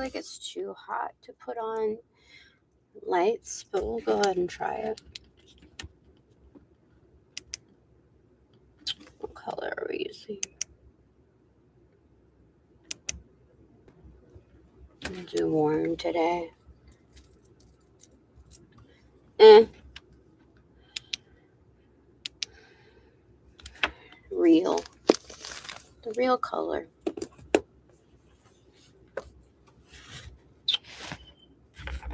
like it's too hot to put on lights, but we'll go ahead and try it. What color are we using? We'll do warm today. Real. The real color.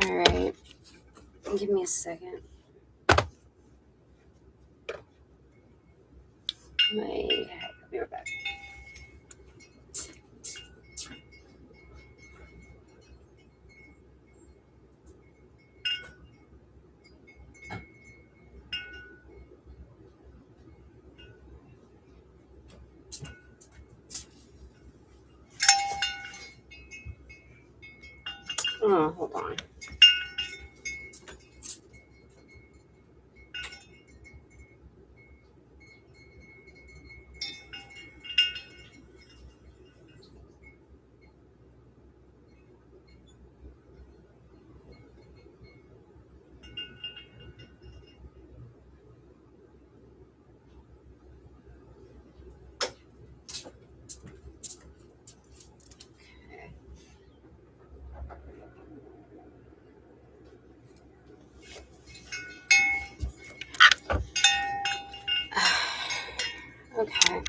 Alright. Give me a second. Be right back. Oh, hold on. Okay.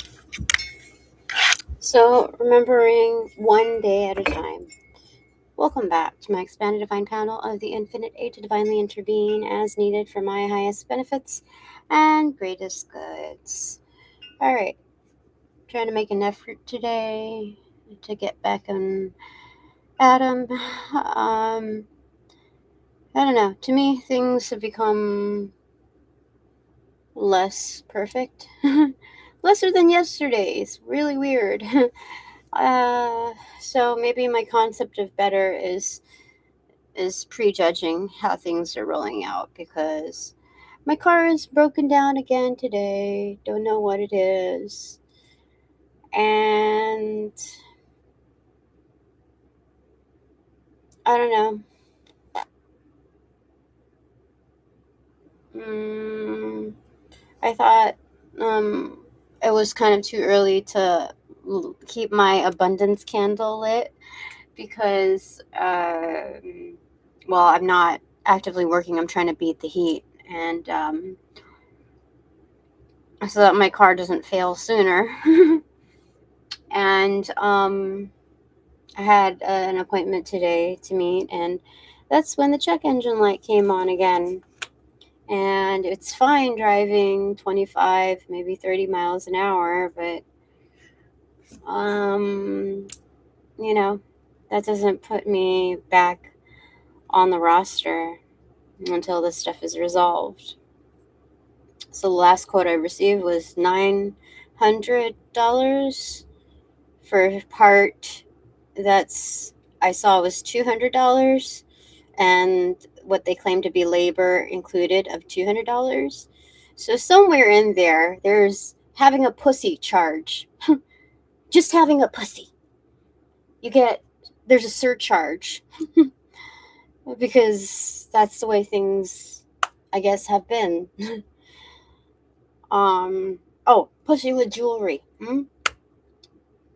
So, remembering one day at a time. Welcome back to my expanded divine panel of the infinite aid to divinely intervene as needed for my highest benefits and greatest goods. Alright. Trying to make an effort today to get back on Adam. I don't know. To me, things have become less perfect. Lesser than yesterday's. Really weird. So maybe my concept of better is prejudging how things are rolling out, because my car is broken down again today. Don't know what it is. And I don't know. I thought it was kind of too early to keep my abundance candle lit because, well, I'm not actively working. I'm trying to beat the heat, and so that my car doesn't fail sooner. And I had an appointment today to meet, and that's when the check engine light came on again. And it's fine driving 25, maybe 30 miles an hour, but, you know, that doesn't put me back on the roster until this stuff is resolved. So the last quote I received was $900 for a part I saw was $200, and what they claim to be labor included of $200. So somewhere in there's having a pussy charge. Just having a pussy. There's a surcharge. Because that's the way things, I guess, have been. Pussy with jewelry.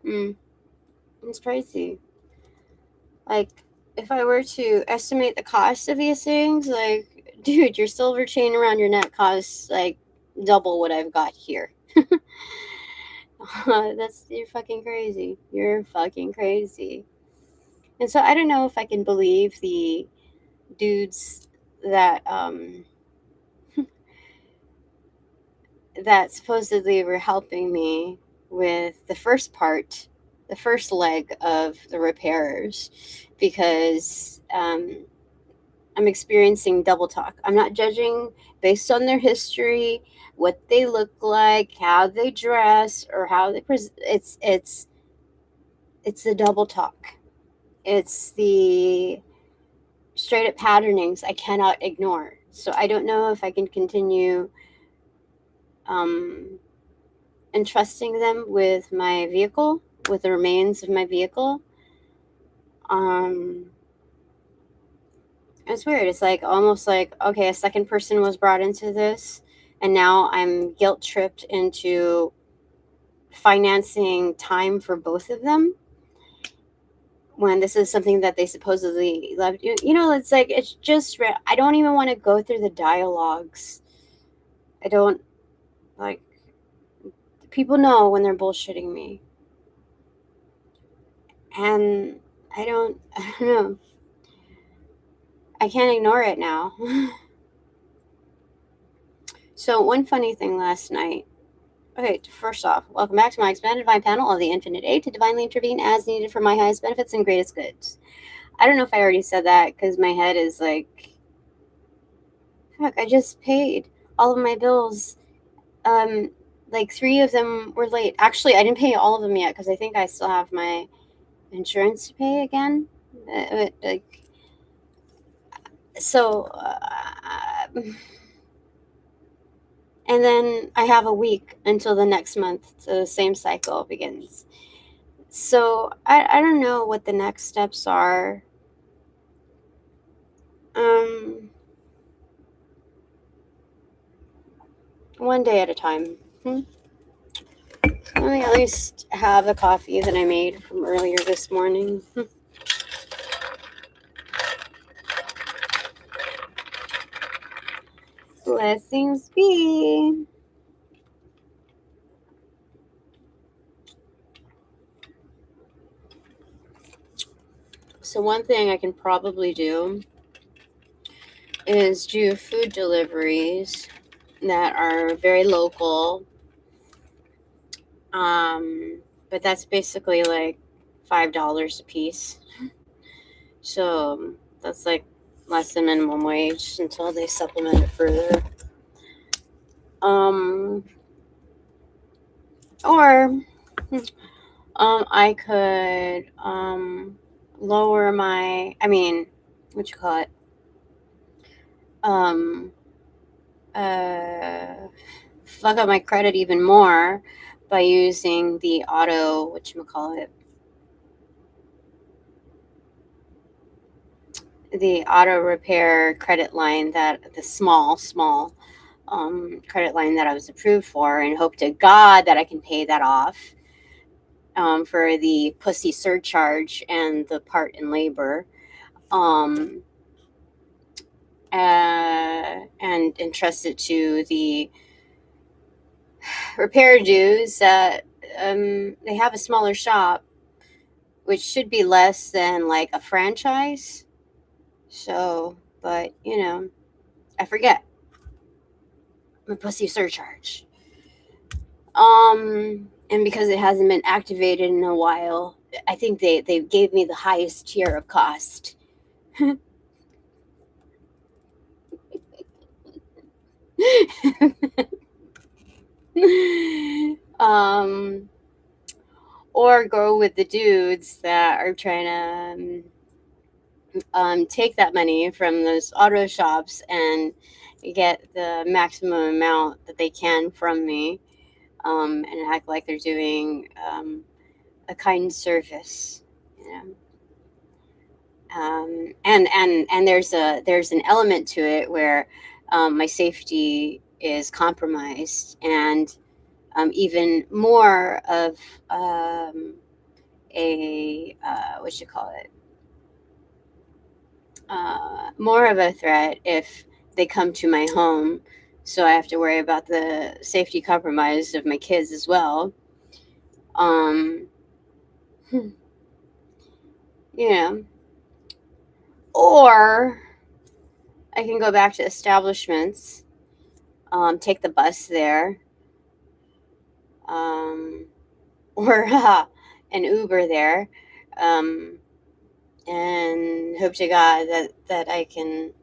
It's crazy. Like, if I were to estimate the cost of these things, like, dude, your silver chain around your neck costs, like, double what I've got here. You're fucking crazy. You're fucking crazy. And so I don't know if I can believe the dudes that, that supposedly were helping me with the first leg of the repairs, because I'm experiencing double talk. I'm not judging based on their history, what they look like, how they dress, or how they present. It's the double talk. It's the straight up patternings I cannot ignore. So I don't know if I can continue entrusting them with my vehicle, with the remains of my vehicle, It's weird. It's like almost like, okay, a second person was brought into this, and now I'm guilt tripped into financing time for both of them when this is something that they supposedly love. It's like, it's just, I don't even want to go through the dialogues. I don't, like, people know when they're bullshitting me. And I don't know. I can't ignore it now. So, one funny thing last night. Okay, first off, welcome back to my expanded divine panel of the Infinite Eight to divinely intervene as needed for my highest benefits and greatest goods. I don't know if I already said that because my head is like, fuck, I just paid all of my bills. Like 3 of them were late. Actually, I didn't pay all of them yet because I think I still have my insurance to pay again. Like, so, and then I have a week until the next month, so the same cycle begins. So I don't know what the next steps are. One day at a time. Let me at least have the coffee that I made from earlier this morning. Blessings be. So one thing I can probably do is do food deliveries that are very local. But that's basically like $5 a piece. So that's like less than minimum wage until they supplement it further. Or I could lower my, what you call it? Fuck up my credit even more by using the auto, the auto repair credit line, that the small credit line that I was approved for, and hope to God that I can pay that off for the pussy surcharge and the part in labor. And entrust it to the repair dues that they have a smaller shop, which should be less than like a franchise. So, but I forget my pussy surcharge. And because it hasn't been activated in a while, I think they gave me the highest tier of cost. Or go with the dudes that are trying to take that money from those auto shops and get the maximum amount that they can from me, and act like they're doing a kind service, you know. And there's an element to it where my safety is compromised, and even more of a what you call it, more of a threat if they come to my home. So I have to worry about the safety compromise of my kids as well. Um, yeah. Or I can go back to establishments, take the bus there, um, or an Uber there, and hope to God that I can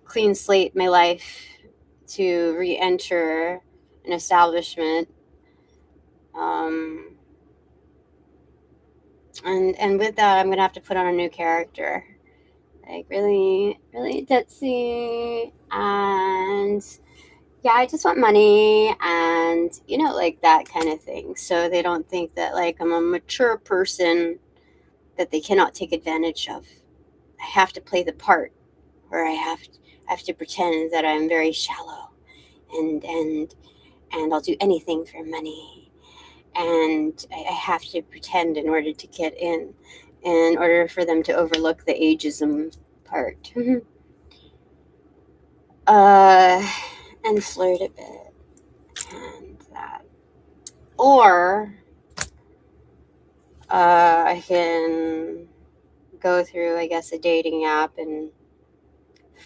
clean slate my life to re-enter an establishment. And with that, I'm gonna have to put on a new character, like really, really ditzy, and yeah, I just want money, and like that kind of thing. So they don't think that like I'm a mature person that they cannot take advantage of. I have to play the part, or I have to pretend that I'm very shallow, and and and I'll do anything for money, and I have to pretend in order to get in order for them to overlook the ageism part. uh, and flirt a bit, and that, or I can go through, I guess, a dating app and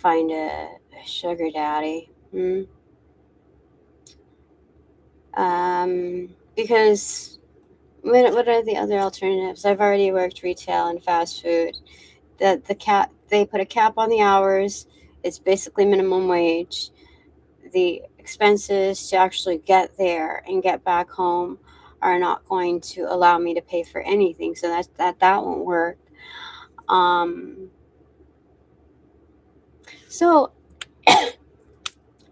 find a sugar daddy. Because what are the other alternatives? I've already worked retail and fast food. The cap, they put a cap on the hours. It's basically minimum wage. The expenses to actually get there and get back home are not going to allow me to pay for anything. So that won't work. So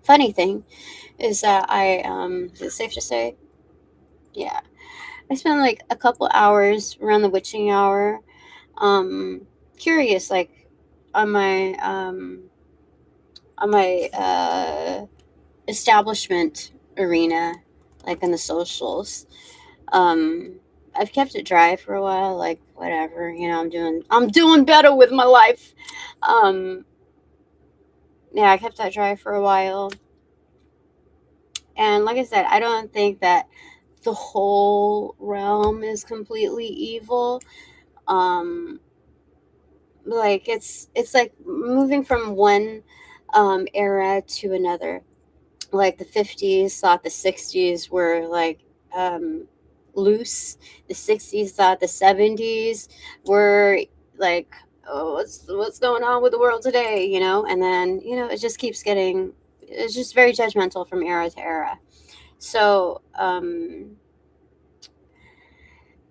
funny thing is that is it safe to say? Yeah. I spent like a couple hours around the witching hour, um, curious, like on my establishment arena, like in the socials. Um, I've kept it dry for a while, like whatever, I'm doing better with my life. Um, yeah, I kept that dry for a while, and like I said, I don't think that the whole realm is completely evil. Um, like it's like moving from one era to another. Like the 50s thought the 60s were like um loose. The 60s thought the 70s were like, oh, what's going on with the world today, and then it just keeps getting, it's just very judgmental from era to era. So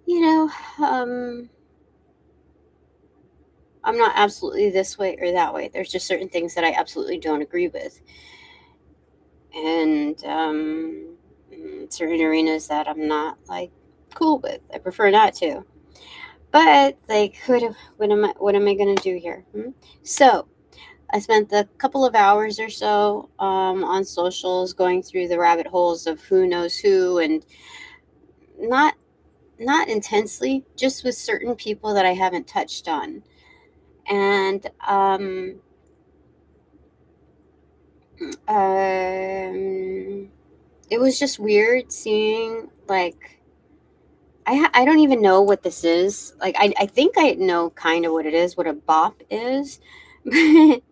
you know um I'm not absolutely this way or that way. There's just certain things that I absolutely don't agree with, and certain arenas that I'm not like cool with. I prefer not to. But like, what am I gonna do here? So I spent a couple of hours or so on socials going through the rabbit holes of who knows who, and not not intensely, just with certain people that I haven't touched on, and um it was just weird seeing, like, I don't even know what this is. Like, I think I know kind of what it is, what a bop is. But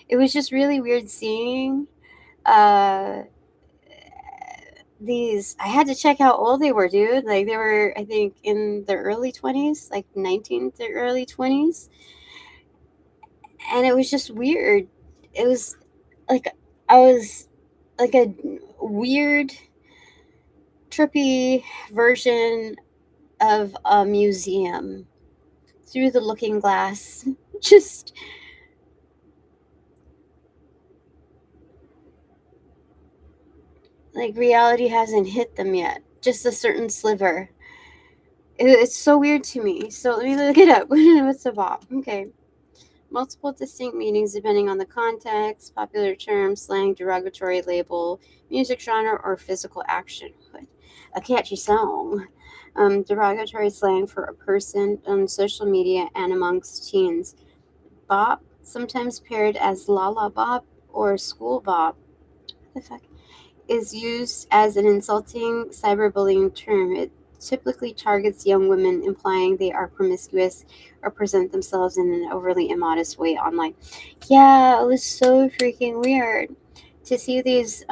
it was just really weird seeing uh these. I had to check how old they were, dude. Like, they were, I think, in their early 20s, like 19 to early 20s. And it was just weird. It was like I was like a weird, trippy version of a museum through the looking glass. Just like reality hasn't hit them yet, just a certain sliver. It's so weird to me. So let me look it up. What's a bop? Okay. Multiple distinct meanings depending on the context, popular term, slang, derogatory label, music genre, or physical action. A catchy song. Derogatory slang for a person on social media and amongst teens. Bop, sometimes paired as lala bop or school bop. What the fuck? Is used as an insulting cyberbullying term. It typically targets young women, implying they are promiscuous or present themselves in an overly immodest way online. Yeah, it was so freaking weird to see these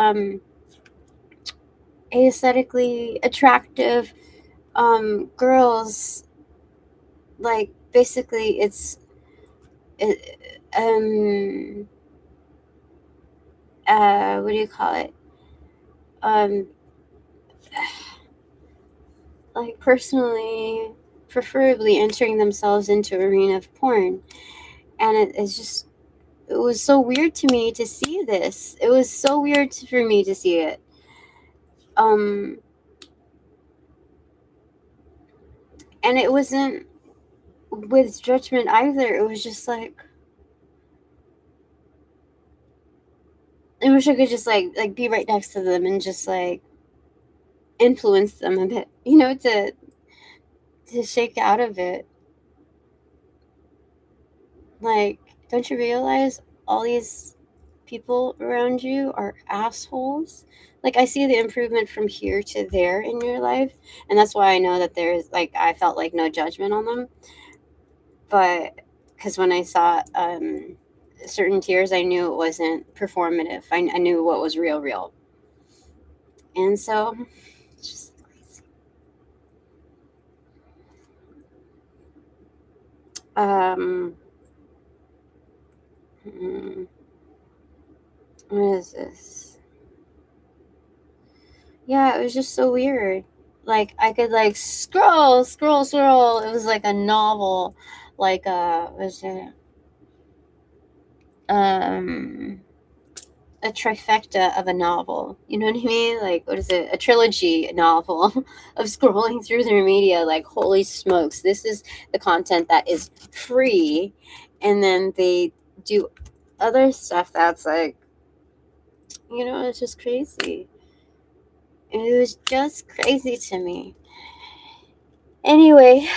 aesthetically attractive girls. Like, basically, it, what do you call it? Um, like, personally, preferably entering themselves into arena of porn, and it was so weird to me to see this. It was so weird for me to see it. Um, and it wasn't with judgment either. It was just like, I wish I could just like be right next to them and just like influence them a bit, to shake out of it. Like, don't you realize all these people around you are assholes? Like, I see the improvement from here to there in your life, and that's why I know that there's like, I felt like no judgment on them. But because when I saw certain tears, I knew it wasn't performative. I knew what was real. And so, it's just crazy. Um, what is this? Yeah, it was just so weird. Like, I could like scroll. It was like a novel, like was it um a trifecta of a novel. You know what I mean? Like, what is it? A trilogy novel of scrolling through their media. Like, holy smokes, this is the content that is free, and then they do other stuff that's like, it's just crazy. It was just crazy to me. Anyway,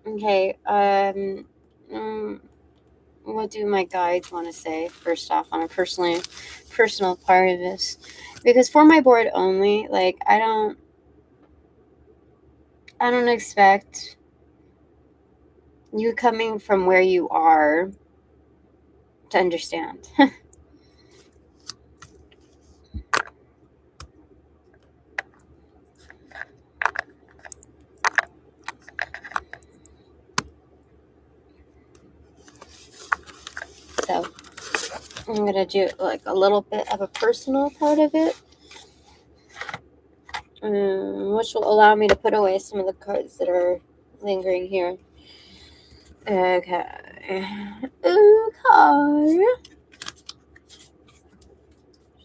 okay, what do my guides want to say first off on a personal part of this? Because for my board only, like, I don't expect you coming from where you are to understand. So I'm gonna do like a little bit of a personal part of it, which will allow me to put away some of the cards that are lingering here. Okay. Okay.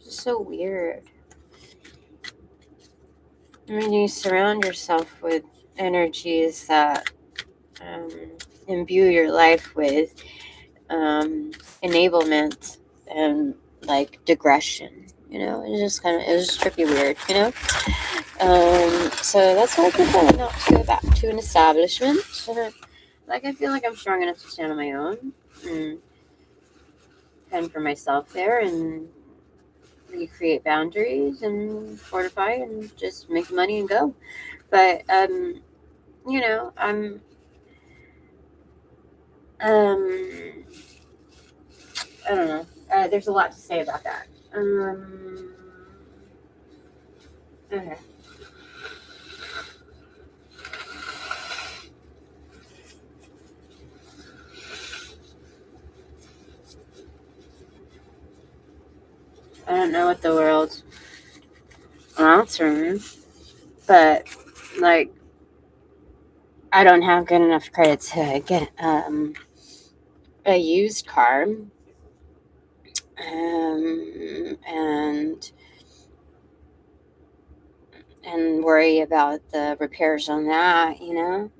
So weird. I mean, you surround yourself with energies that um, imbue your life with enablement and like digression. It was just trippy weird. So that's why I prefer not to go back to an establishment. Like, I feel like I'm strong enough to stand on my own and fend for myself there and recreate boundaries and fortify and just make money and go. But I'm I don't know. There's a lot to say about that. Okay. I don't know what the world's answering, but like, I don't have good enough credit to get a used car, and worry about the repairs on that. And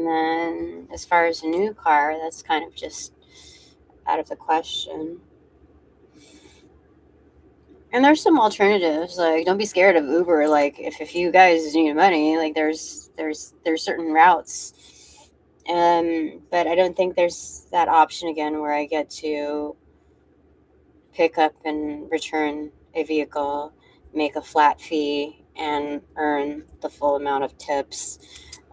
then as far as a new car, that's kind of just out of the question. And there's some alternatives. Like, don't be scared of Uber. Like, if you guys need money, like, there's certain routes. But I don't think there's that option again where I get to pick up and return a vehicle, make a flat fee, and earn the full amount of tips.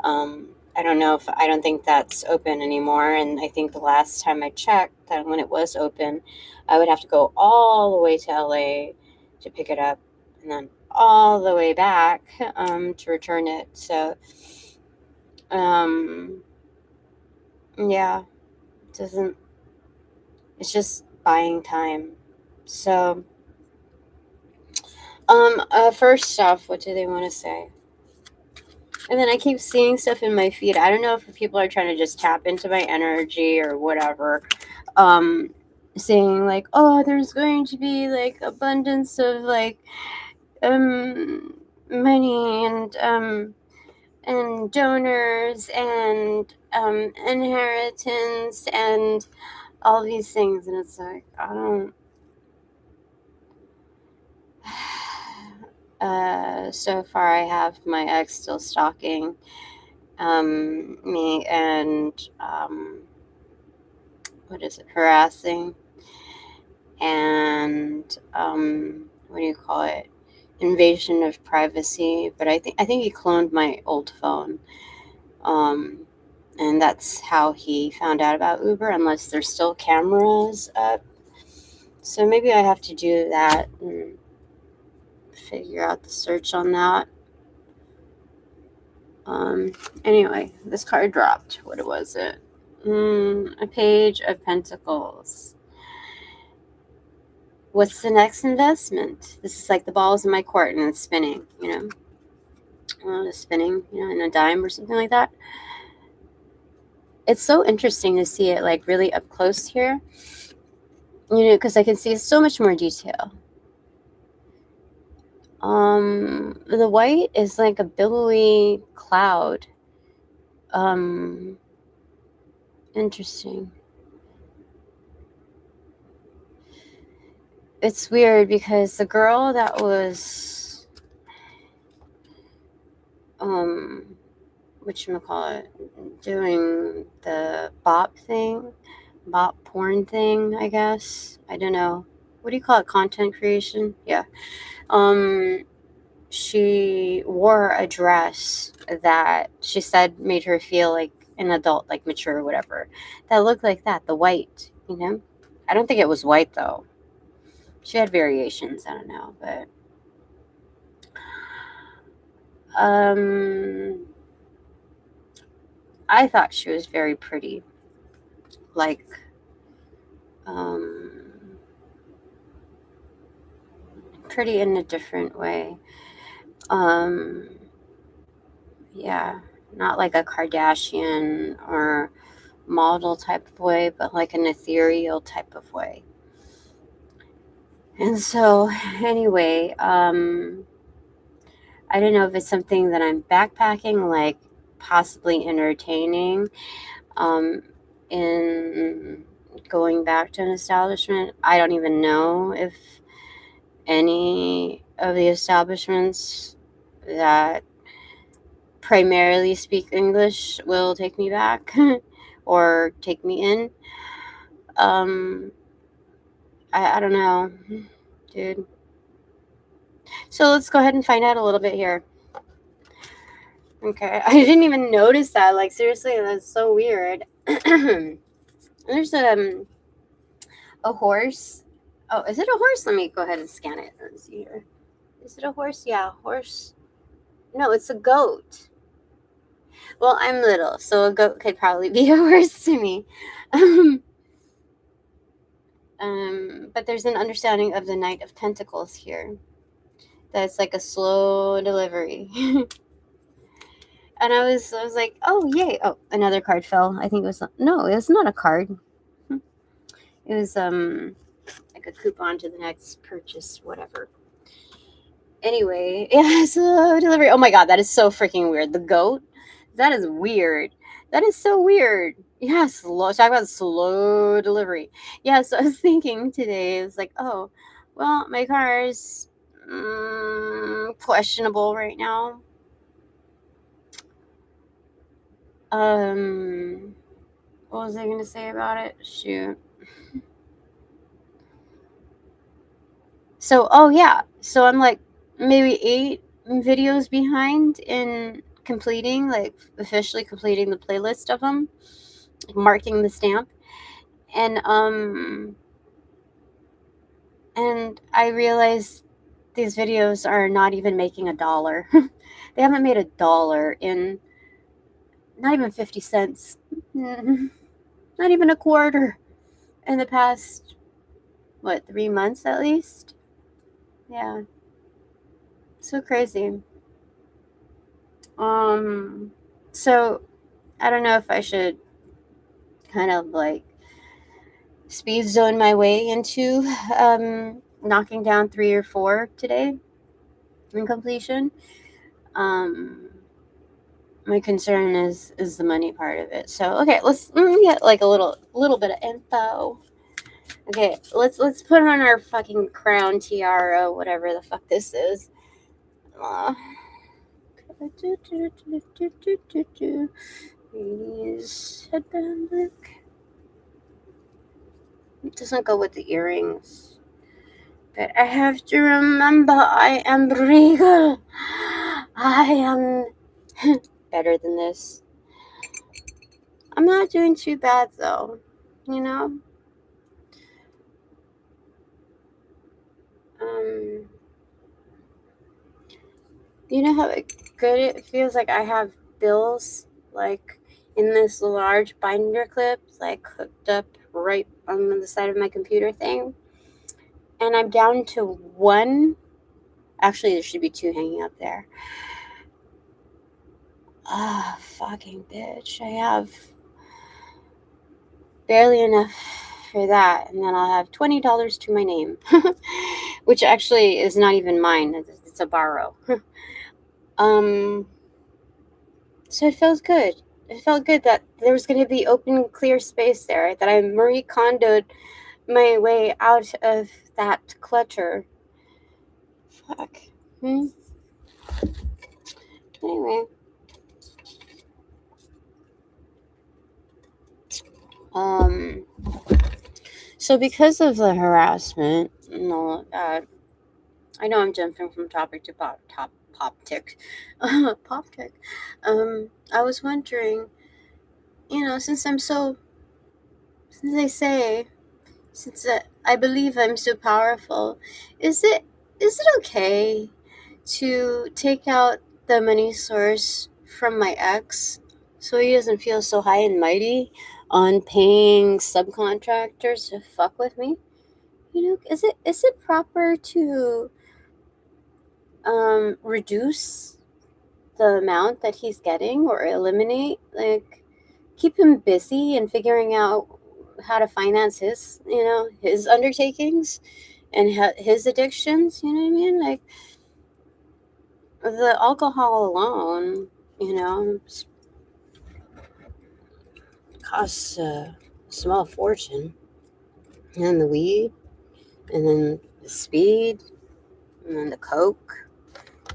I don't think that's open anymore. And I think the last time I checked, that when it was open, I would have to go all the way to LA to pick it up, and then all the way back to return it. So, yeah, it doesn't. It's just buying time. So, first off, what do they want to say? And then I keep seeing stuff in my feed. I don't know if people are trying to just tap into my energy or whatever. Saying like, oh, there's going to be like abundance of like money and and donors and inheritance and all these things, and it's like, I don't. So far, I have my ex still stalking me and what is it, harassing, and what do you call it? Invasion of privacy. But I think he cloned my old phone. And that's how he found out about Uber, unless there's still cameras up. So maybe I have to do that and figure out the search on that. Anyway, this card dropped. What was it? A page of pentacles. What's the next investment? This is like the ball's in my court and it's spinning, it's spinning, in a dime or something like that. It's so interesting to see it like really up close here, because I can see so much more detail. The white is like a billowy cloud. Interesting. It's weird because the girl that was, whatchamacallit, doing the bop porn thing, I guess. I don't know. What do you call it? Content creation? Yeah. She wore a dress that she said made her feel like an adult, like mature or whatever. That looked like that, the white, I don't think it was white though. She had variations, I don't know, but I thought she was very pretty. Like pretty in a different way. Yeah, not like a Kardashian or model type of way, but like an ethereal type of way. And so, anyway, I don't know if it's something that I'm backpacking, like possibly entertaining, in going back to an establishment. I don't even know if any of the establishments that primarily speak English will take me back or take me in. I don't know, dude. So let's go ahead and find out a little bit here. Okay, I didn't even notice that. Like, seriously, that's so weird. There's a horse. Oh, is it a horse? Let me go ahead and scan it. Let's see here. Is it a horse? Yeah, horse. No, it's a goat. Well, I'm little, so a goat could probably be a horse to me. But there's an understanding of the Knight of Pentacles here. That's like a slow delivery. And I was like, oh, yay. Oh, another card fell. I think it was, no, it was not a card. It was like a coupon to the next purchase, whatever. Anyway, yeah, slow delivery. Oh my God, that is so freaking weird. The goat, that is weird. That is so weird. Yeah, talk about slow delivery. Yeah, so I was thinking today, it was like, oh, well, my car is questionable right now. What was I going to say about it? Shoot. So, oh yeah. So I'm like maybe 8 videos behind in completing, like officially completing the playlist of them, marking the stamp. And I realized these videos are not even making $1. They haven't made $1 in not even 50 cents. Not even a quarter in the past, 3 months at least? Yeah. So crazy. So I don't know if I should kind of like speed zone my way into knocking down 3 or 4 today in completion. my concern is the money part of it. So okay, let's get like a little bit of info. Okay, let's put on our fucking crown, tiara, whatever the fuck this is. These headband look. It doesn't go with the earrings. But I have to remember I am regal. I am better than this. I'm not doing too bad though, you know? You know how good it feels like I have bills like in this large binder clip, like hooked up right on the side of my computer thing. And I'm down to one. Actually, there should be two hanging up there. Ah, fucking bitch. I have barely enough for that. And then I'll have $20 to my name, which actually is not even mine. It's a borrow. So it feels good. It felt good that there was going to be open, clear space there, that I Marie Kondoed my way out of that clutter. Fuck. Anyway. So because of the harassment, no, I know I'm jumping from topic to pop tick. Pop tick. I was wondering, since they say, since I believe I'm so powerful, is it okay to take out the money source from my ex so he doesn't feel so high and mighty on paying subcontractors to fuck with me? Is it proper to reduce the amount that he's getting or eliminate, like, keep him busy and figuring out how to finance his undertakings and his addictions? You know what I mean? Like, the alcohol alone, costs a small fortune, and then the weed, and then the speed, and then the coke,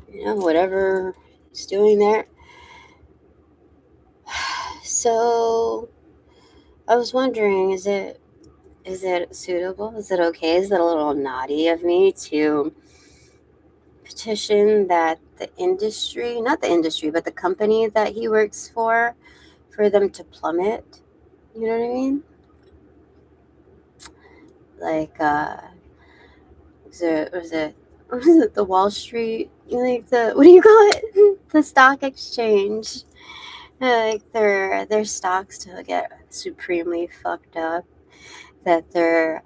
whatever he's doing there. So I was wondering, is it suitable? Is it okay? Is it a little naughty of me to petition that the industry, not the industry, but the company that he works for them to plummet? You know what I mean? Like, was it the Wall Street? Like what do you call it? The stock exchange. Like their stocks to get supremely fucked up. That their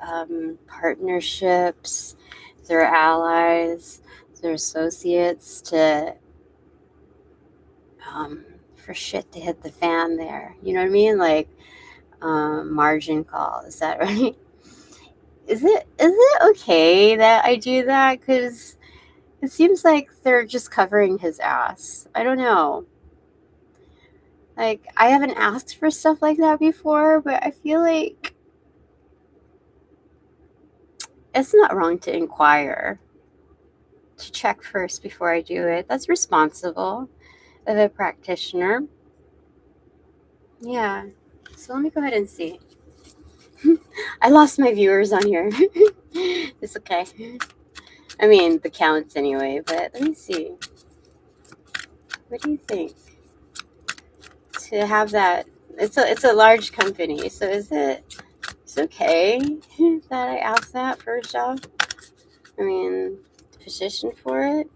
partnerships, their allies, their associates to for shit to hit the fan there. You know what I mean? Like margin call. Is that right? Is it okay that I do that? Because it seems like they're just covering his ass. I don't know. Like, I haven't asked for stuff like that before, but I feel like it's not wrong to inquire, to check first before I do it. That's responsible of a practitioner. Yeah. So let me go ahead and see. I lost my viewers on here. It's okay. I mean, the counts anyway, but let me see. What do you think? To have that, it's a large company, so it's okay that I asked that first off. I mean, petition for it.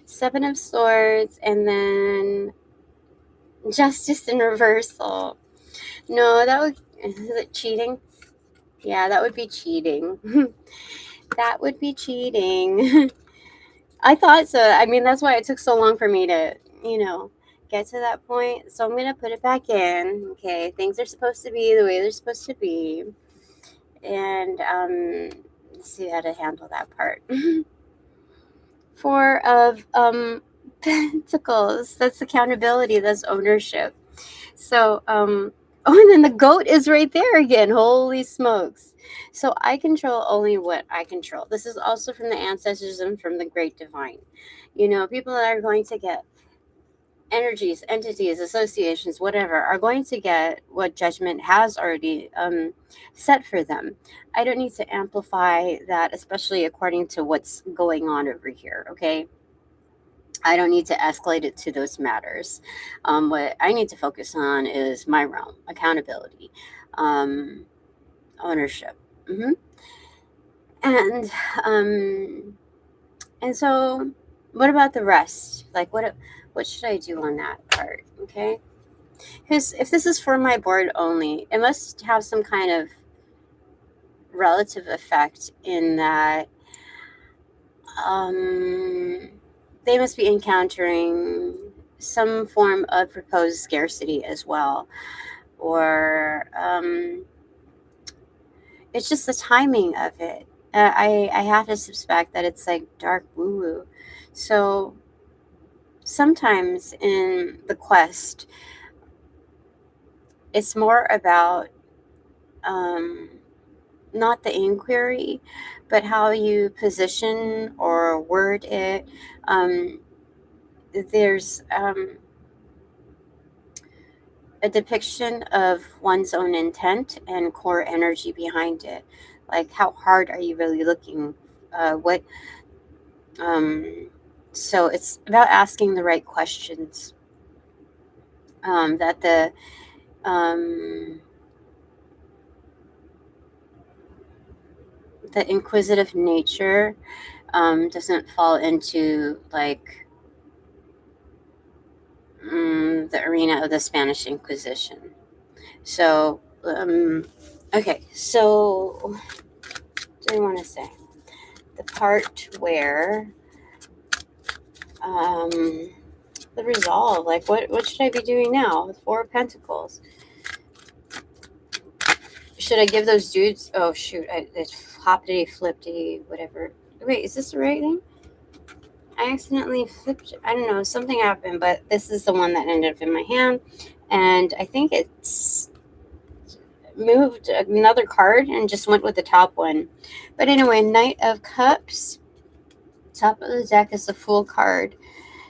7 of Swords, and then Justice in Reversal. No, is it cheating? Yeah, that would be cheating. That would be cheating. I thought so. I mean, that's why it took so long for me to, get to that point. So I'm going to put it back in. Okay, things are supposed to be the way they're supposed to be. And let's see how to handle that part. 4 of Pentacles. That's accountability. That's ownership. So, oh, and then the goat is right there again. Holy smokes. So I control only what I control. This is also from the ancestors and from the great divine. People that are going to get energies, entities, associations, whatever, are going to get what judgment has already set for them. I don't need to amplify that, especially according to what's going on over here, okay? I don't need to escalate it to those matters. What I need to focus on is my realm, accountability, um, ownership. And um, and so, what about the rest? Like, what should I do on that part? Okay, because if this is for my board only, it must have some kind of relative effect in that they must be encountering some form of proposed scarcity as well, or it's just the timing of it. I have to suspect that it's like dark woo woo. So sometimes in the quest, it's more about not the inquiry, but how you position or word it. There's a depiction of one's own intent and core energy behind it. Like, how hard are you really looking? What? So it's about asking the right questions. That um, the inquisitive nature doesn't fall into like the arena of the Spanish Inquisition. So, okay, so what do I want to say? The part where the resolve, like what should I be doing now with Four of Pentacles? Should I give those dudes? Oh shoot! It's hoppity flippity whatever. Wait, is this the right thing? I accidentally flipped. I don't know. Something happened, but this is the one that ended up in my hand, and I think it's moved another card and just went with the top one. But anyway, Knight of Cups. Top of the deck is the Fool card.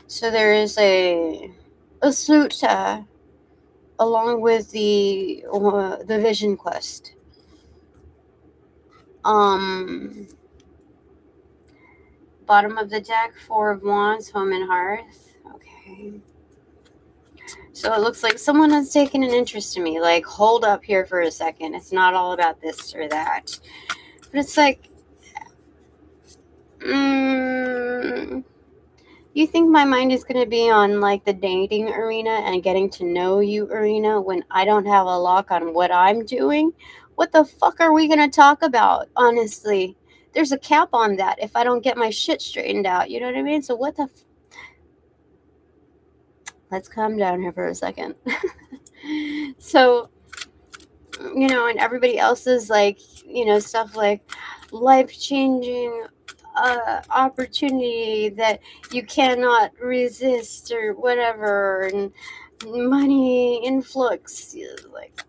So there is a suit along with the Vision Quest. Bottom of the deck, Four of Wands, Home and Hearth. Okay. So it looks like someone has taken an interest in me. Like, hold up here for a second. It's not all about this or that. But it's like, you think my mind is going to be on like the dating arena and getting to know you arena when I don't have a lock on what I'm doing? What the fuck are we going to talk about? Honestly, there's a cap on that if I don't get my shit straightened out. You know what I mean? So what the let's calm down here for a second. So, and everybody else is like, stuff like life-changing opportunity that you cannot resist or whatever, and money influx. Like,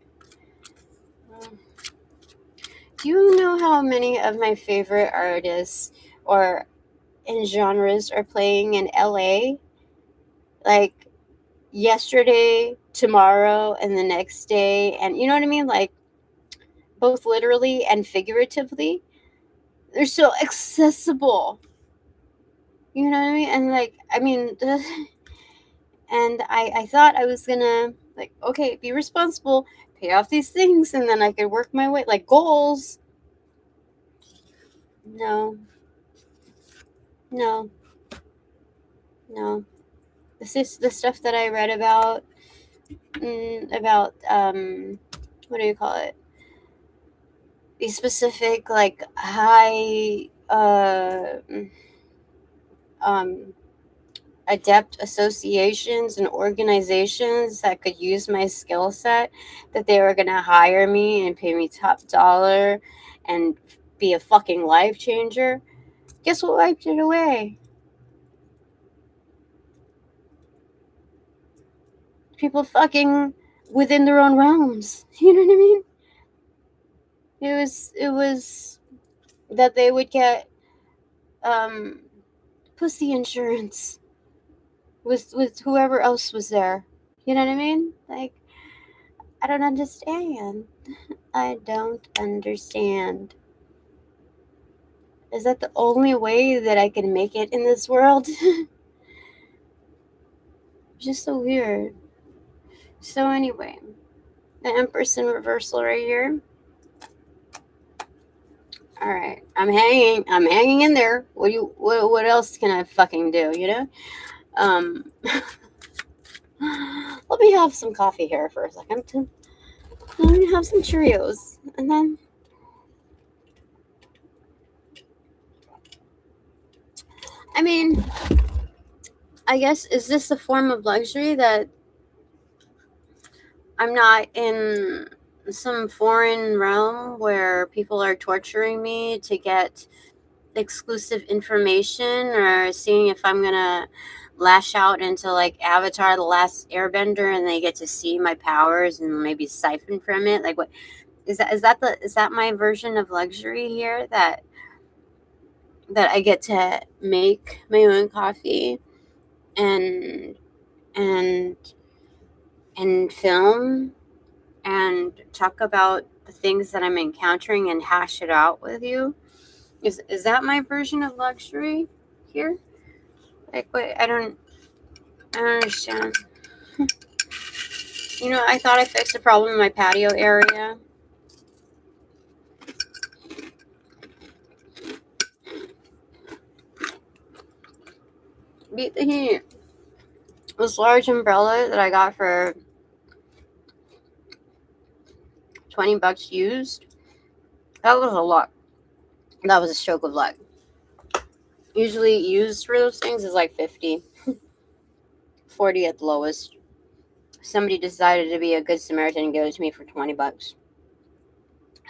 do you know how many of my favorite artists or in genres are playing in LA? Like, yesterday, tomorrow, and the next day, and you know what I mean? Like, both literally and figuratively. They're so accessible. You know what I mean? And like, I mean, and I thought I was gonna like, okay, be responsible, pay off these things, and then I could work my way like goals. No, no, no. This is the stuff that I read about what do you call it? These specific like high adept associations and organizations that could use my skill set, that they were going to hire me and pay me top dollar and be a fucking life changer. Guess what wiped it away? people fucking within their own realms. You know what I mean? It was that they would get pussy insurance with whoever else was there. You know what I mean? Like, I don't understand. I don't understand. Is that the only way that I can make it in this world? Just so weird. So anyway, the Empress in reversal right here. All right, I'm hanging in there. What else can I fucking do? You know. Let me have some coffee here for a second. Let me have some Cheerios, and then. I mean, I guess, is this a form of luxury that I'm not in some foreign realm where people are torturing me to get exclusive information, or seeing if I'm gonna lash out into like Avatar the Last Airbender and they get to see my powers and maybe siphon from it? Like, what is that my version of luxury here, that I get to make my own coffee and and film and talk about the things that I'm encountering and hash it out with you? Is that my version of luxury here? Like, wait, I don't understand. You know, I thought I fixed the problem in my patio area. Beat the heat. This large umbrella that I got for $20 used. That was a lot. That was a stroke of luck. Usually used for those things is like 50, 40 at the lowest. Somebody decided to be a good Samaritan and give it to me for $20.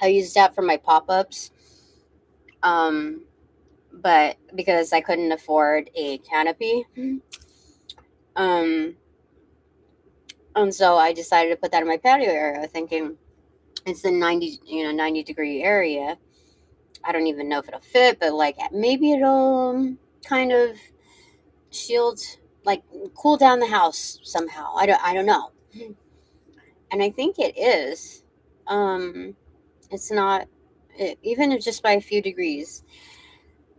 I used that for my pop-ups. But because I couldn't afford a canopy, and so I decided to put that in my patio area, thinking it's a 90-degree area. I don't even know if it'll fit, but like maybe it'll kind of shield, like cool down the house somehow. I don't know, and I think it is. It's not, even if just by a few degrees.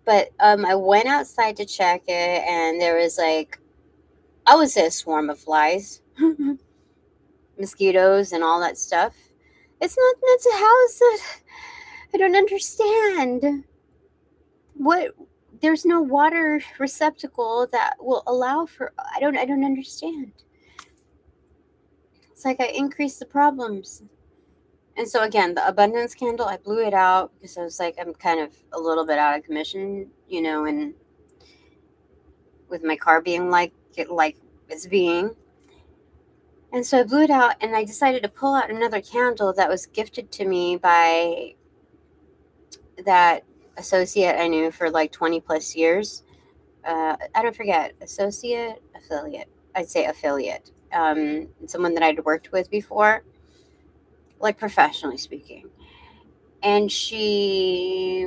But I went outside to check it, and there was like, I would say, a swarm of flies, mosquitoes, and all that stuff. It's not meant to house it. I don't understand. What? There's no water receptacle that will allow for. I don't understand. It's like I increased the problems. And so again, the abundance candle, I blew it out because I was like, I'm kind of a little bit out of commission, and with my car being like it's being. And so I blew it out, and I decided to pull out another candle that was gifted to me by that associate I knew for like 20 plus years. I don't forget, affiliate. I'd say affiliate. Someone that I'd worked with before, like professionally speaking. And she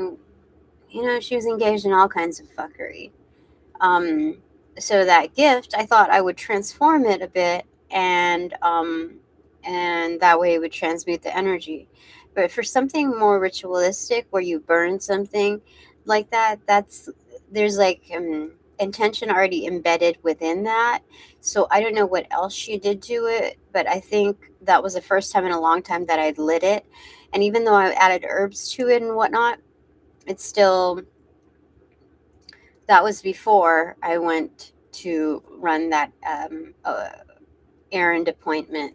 was engaged in all kinds of fuckery. So that gift, I thought I would transform it a bit, and that way it would transmute the energy. But for something more ritualistic, where you burn something like that, there's like intention already embedded within that. So I don't know what else she did to it, but I think that was the first time in a long time that I'd lit it. And even though I added herbs to it and whatnot, it's still, that was before I went to run that errand appointment.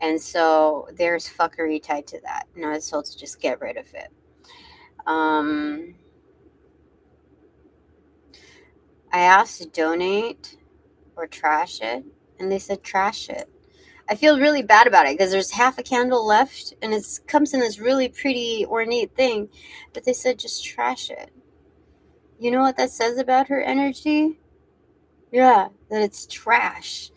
And so there's fuckery tied to that. And I was told to just get rid of it. I asked to donate or trash it, and they said trash it. I feel really bad about it because there's half a candle left, and it comes in this really pretty ornate thing, but they said just trash it. You know what that says about her energy? Yeah, that it's trash.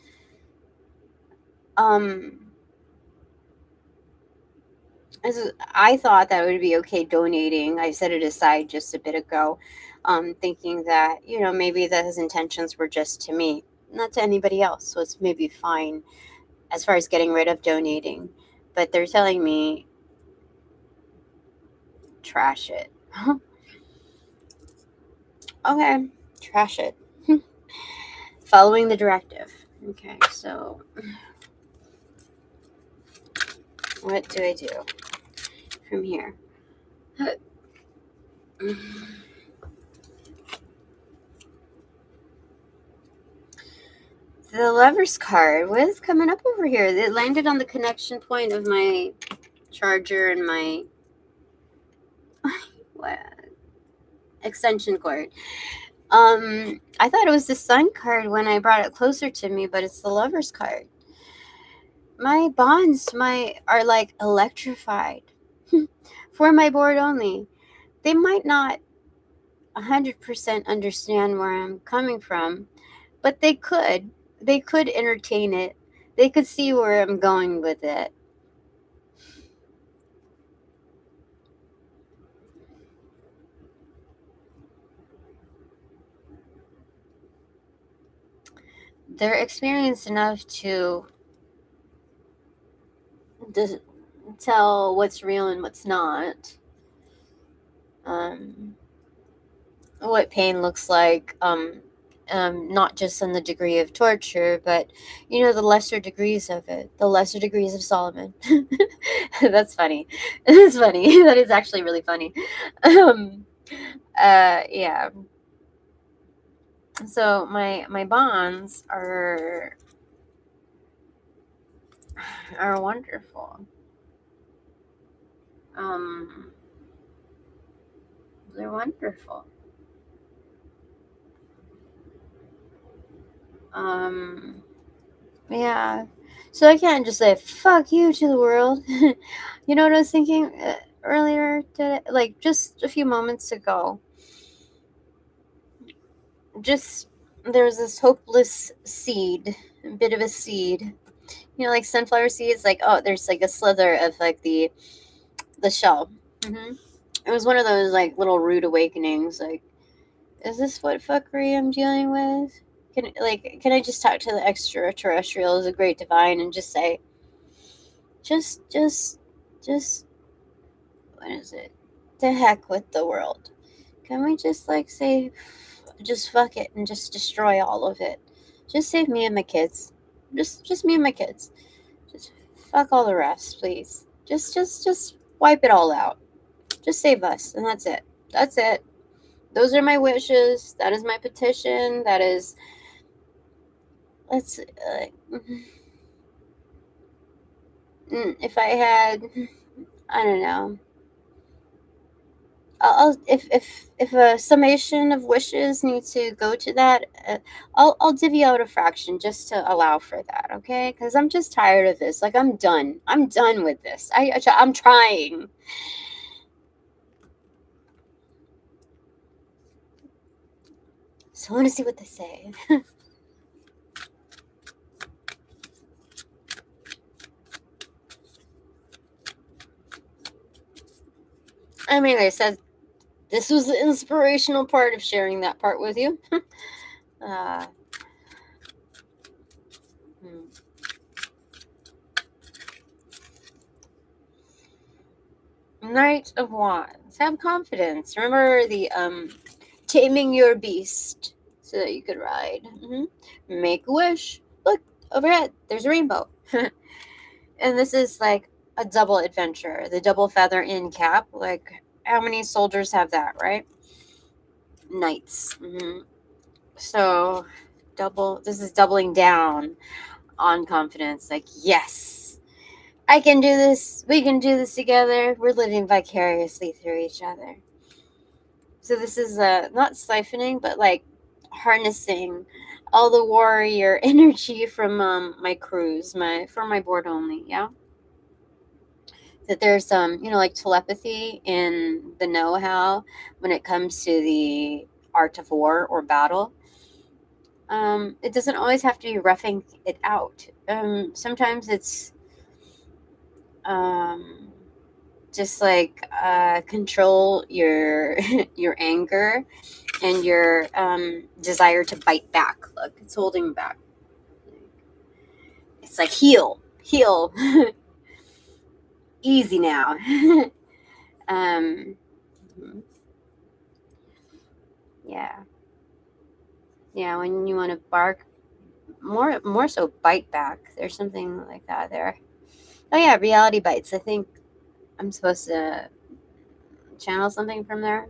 I thought that it would be okay donating. I set it aside just a bit ago, thinking that, maybe his intentions were just to me, not to anybody else. So it's maybe fine as far as getting rid of donating. But they're telling me, trash it. Okay, trash it. Following the directive. Okay, so what do I do from here? The lover's card. What is coming up over here? It landed on the connection point of my charger and my what, extension cord. I thought it was the sun card when I brought it closer to me, but it's the lover's card. My bonds are like electrified for my board only. They might not 100% understand where I'm coming from, but they could. They could entertain it. They could see where I'm going with it. They're experienced enough to tell what's real and what's not. What pain looks like. Not just on the degree of torture, but the lesser degrees of it, the lesser degrees of Solomon. That's funny. It's funny. That is actually really funny. Yeah. So my bonds are wonderful. They're wonderful. Yeah. So I can't just say fuck you to the world. You know what I was thinking earlier today, like just a few moments ago. Just there's this hopeless seed, a bit of a seed. Like sunflower seeds, like, oh, there's like a slither of like the shell. It was one of those like little rude awakenings, like, is this what fuckery I'm dealing with? Can I just talk to the extraterrestrials, the great divine, and just say, just what is it? To heck with the world. Can we just like say, just fuck it and just destroy all of it? Just save me and my kids. Just me and my kids. Just fuck all the rest, please. Just wipe it all out. Just save us, and that's it. That's it. Those are my wishes. That is my petition. That is. Let's. If I had, I don't know. If a summation of wishes needs to go to that, I'll divvy out a fraction just to allow for that, okay? Because I'm just tired of this. Like, I'm done. I'm done with this. I'm trying. So I want to see what they say. I mean, I said this was the inspirational part of sharing that part with you. uh, Knight of Wands. Have confidence. Remember the taming your beast so that you could ride. Make a wish. Look overhead. There's a rainbow. And this is like a double adventure. The double feather in cap. Like, how many soldiers have that, right? Knights. So this is doubling down on confidence. Like, yes, I can do this. We can do this together. We're living vicariously through each other. So this is not siphoning, but like harnessing all the warrior energy from my cruise, for my board only. Yeah. That there's like telepathy in the know-how when it comes to the art of war or battle. It doesn't always have to be roughing it out. Sometimes it's um, just like control your your anger and your desire to bite back. Look, it's holding back. It's like heal, heal, easy now. um, yeah, yeah. When you want to bark, more so bite back. There's something like that there. Oh yeah, reality bites. I think I'm supposed to channel something from there.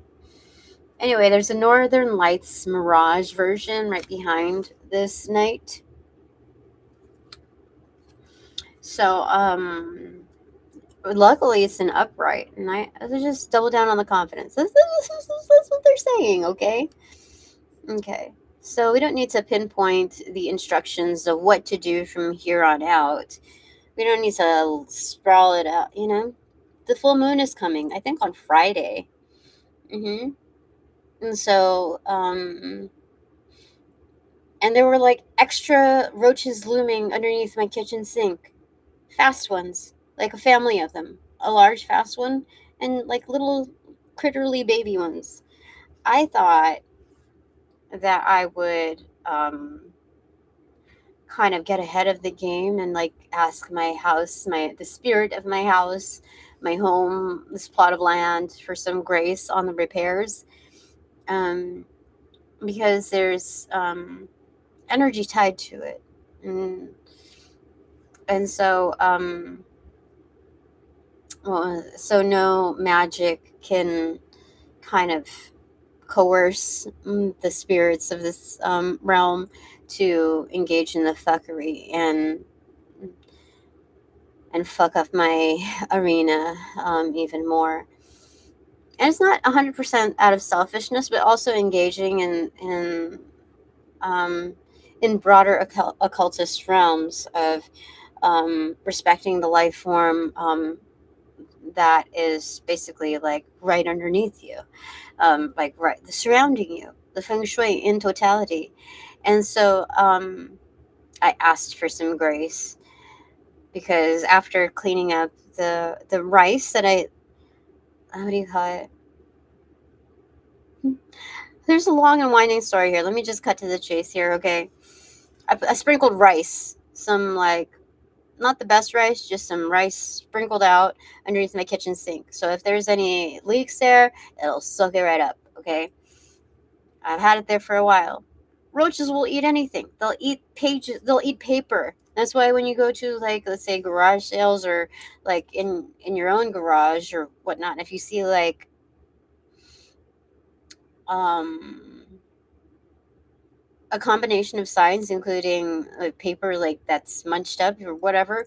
Anyway, there's a Northern Lights Mirage version right behind this night. So, luckily it's an upright, and I just double down on the confidence. That's what they're saying, okay? Okay. So we don't need to pinpoint the instructions of what to do from here on out. We don't need to sprawl it out, you know? The full moon is coming, I think on Friday. Mm-hmm. And so, and there were like extra roaches looming underneath my kitchen sink. Fast ones, like a family of them. A large fast one, and like little critterly baby ones. I thought that I would kind of get ahead of the game and like ask my house, the spirit of my house, my home, this plot of land for some grace on the repairs. Um, because there's energy tied to it. And, and so, well, so no magic can kind of coerce the spirits of this realm to engage in the fuckery and fuck up my arena even more. And it's not 100% out of selfishness, but also engaging um, in broader occultist realms of respecting the life form that is basically like right underneath you, like right surrounding you, the feng shui in totality. And so I asked for some grace because after cleaning up the rice that I, how do you call it? There's a long and winding story here. Let me just cut to the chase here, okay? I sprinkled rice, some like not the best rice, just some rice sprinkled out underneath my kitchen sink. So if there's any leaks there, it'll soak it right up, okay? I've had it there for a while. Roaches will eat anything. They'll eat pages, they'll eat paper. That's why when you go to like let's say garage sales or like in your own garage or whatnot, if you see like um a combination of signs including like paper like that's munched up or whatever,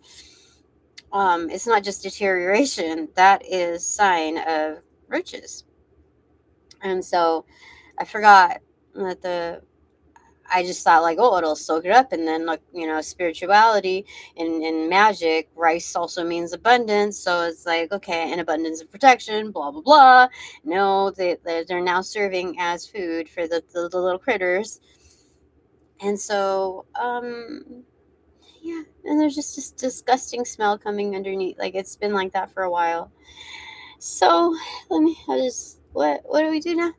it's not just deterioration, that is sign of roaches. And so I forgot that I just thought like, oh, it'll soak it up, and then like spirituality and magic. Rice also means abundance, so it's like okay, an abundance of protection, blah blah blah. No, they're now serving as food for the little critters, and so yeah, and there's just this disgusting smell coming underneath. Like it's been like that for a while. So what do we do now?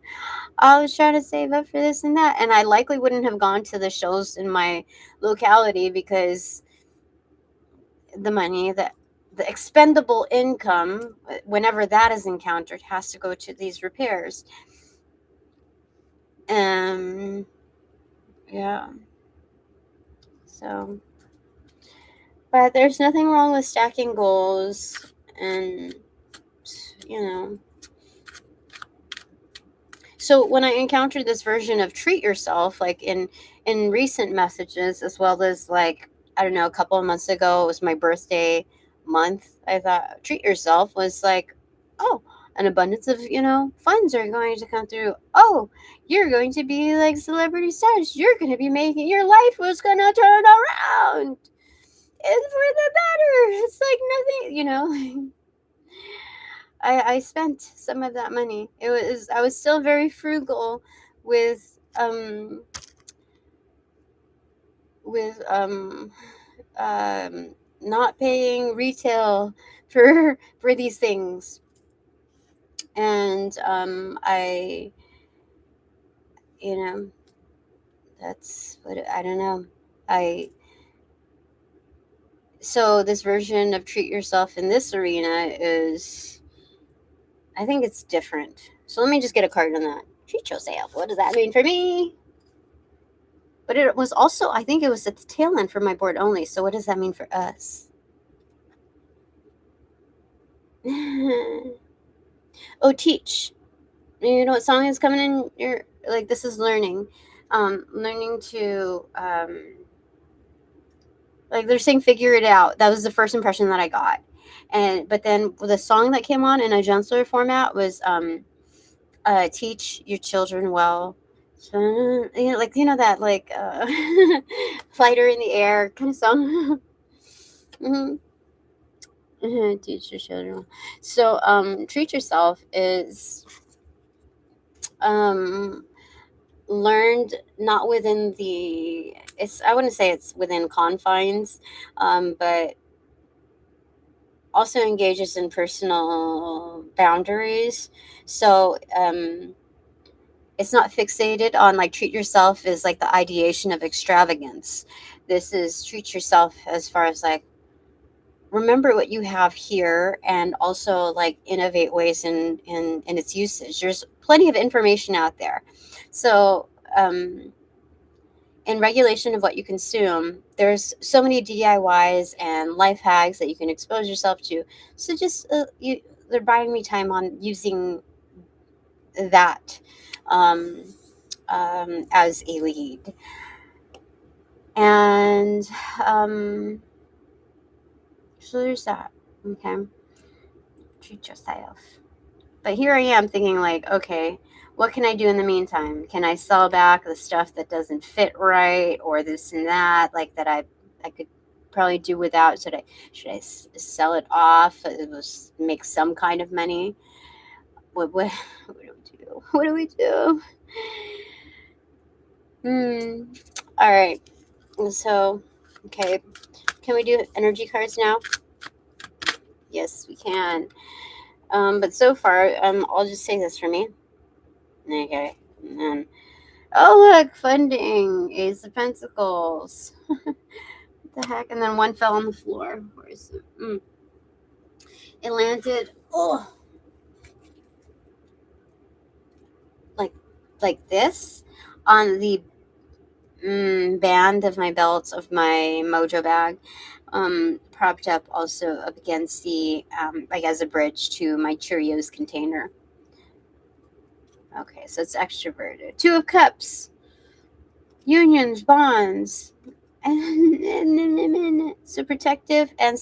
I was trying to save up for this and that, and I likely wouldn't have gone to the shows in my locality because the money that the expendable income, whenever that is encountered, has to go to these repairs. Yeah. So, but there's nothing wrong with stacking goals, and you know. So when I encountered this version of treat yourself, like in recent messages, as well as like I don't know, a couple of months ago, it was my birthday month. I thought treat yourself was like, oh, an abundance of funds are going to come through. Oh, you're going to be like celebrity stars. You're going to be making your life was going to turn around. It's for the better. It's like nothing. I spent some of that money. I was still very frugal with with not paying retail for these things. And I, you know, that's what I don't know. I So this version of treat yourself in this arena is, I think it's different. So let me just get a card on that. Treat yourself. What does that mean for me? But it was also, I think it was at the tail end for my board only. So what does that mean for us? Oh, teach. You know what song is coming in? You're like, this is learning. Learning to like they're saying figure it out. That was the first impression that I got. But then the song that came on in a gentler format was teach your children well. So, that like fighter in the air kind of song. hmm Teach your children well. So treat yourself is um learned not within the, it's, I wouldn't say it's within confines, but also engages in personal boundaries. So it's not fixated on like treat yourself is like the ideation of extravagance. This is treat yourself as far as like remember what you have here and also like innovate ways in its usage. There's plenty of information out there. So in regulation of what you consume, there's so many DIYs and life hacks that you can expose yourself to. So just they're buying me time on using that um, as a lead, and so there's that. Okay, treat yourself. But here I am thinking like, okay, what can I do in the meantime? Can I sell back the stuff that doesn't fit right, or this and that, like that I could probably do without? Should I sell it off? It was make some kind of money. What do we do? What do we do? All right. So, okay, can we do energy cards now? Yes, we can. But so far, I'll just say this for me. Okay. And then, oh look, funding, Ace of Pentacles. What the heck? And then one fell on the floor. Where is it? It landed. Oh, like this on the band of my belt of my mojo bag. Propped up also up against the like as a bridge to my Cheerios container. Okay, so it's extroverted. Two of Cups, unions, bonds, and so protective and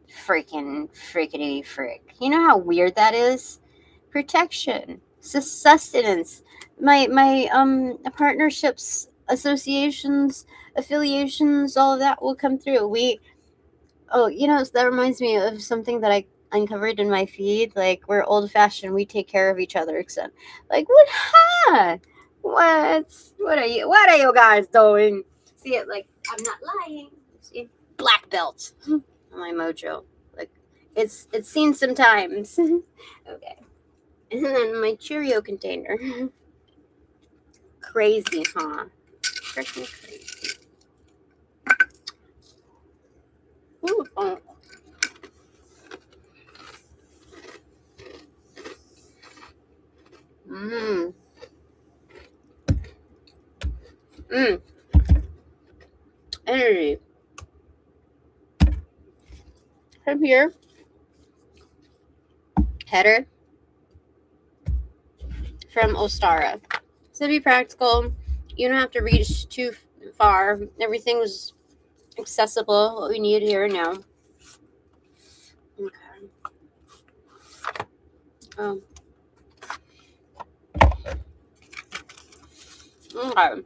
frickety frick. You know how weird that is? Protection, sustenance. My partnerships, associations, affiliations, all of that will come through. That reminds me of something that I uncovered in my feed. Like, we're old fashioned, we take care of each other, except like what? Ha! What are you guys doing? See it, like, I'm not lying. See, black belt on my mojo. Like, it's seen some times. Okay. And then my Cheerio container. Crazy, huh? Freaking crazy. Ooh, oh. Mmm. Mmm. Energy. From here. Header. From Ostara. So to be practical, you don't have to reach too far. Everything was accessible, what we need here and now. Okay. Okay.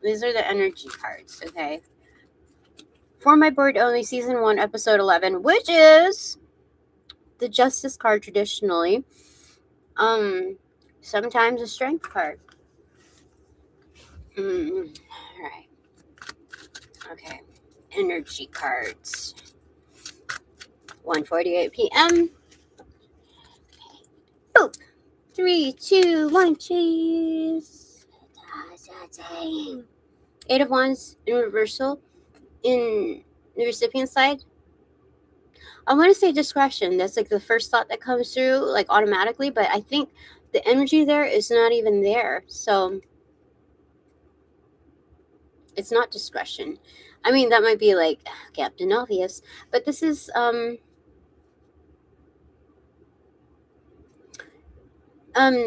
These are the energy cards, okay? For my board only, season 1, episode 11, which is the Justice card traditionally. Sometimes a strength card. All right. Okay. Energy cards. 1:48 p.m. Boop. 3, 2, 1, cheese. Eight of Wands in reversal in the recipient side. I want to say discretion. That's like the first thought that comes through, like automatically. But I think the energy there is not even there. So it's not discretion. I mean, that might be like Captain Obvious, but this is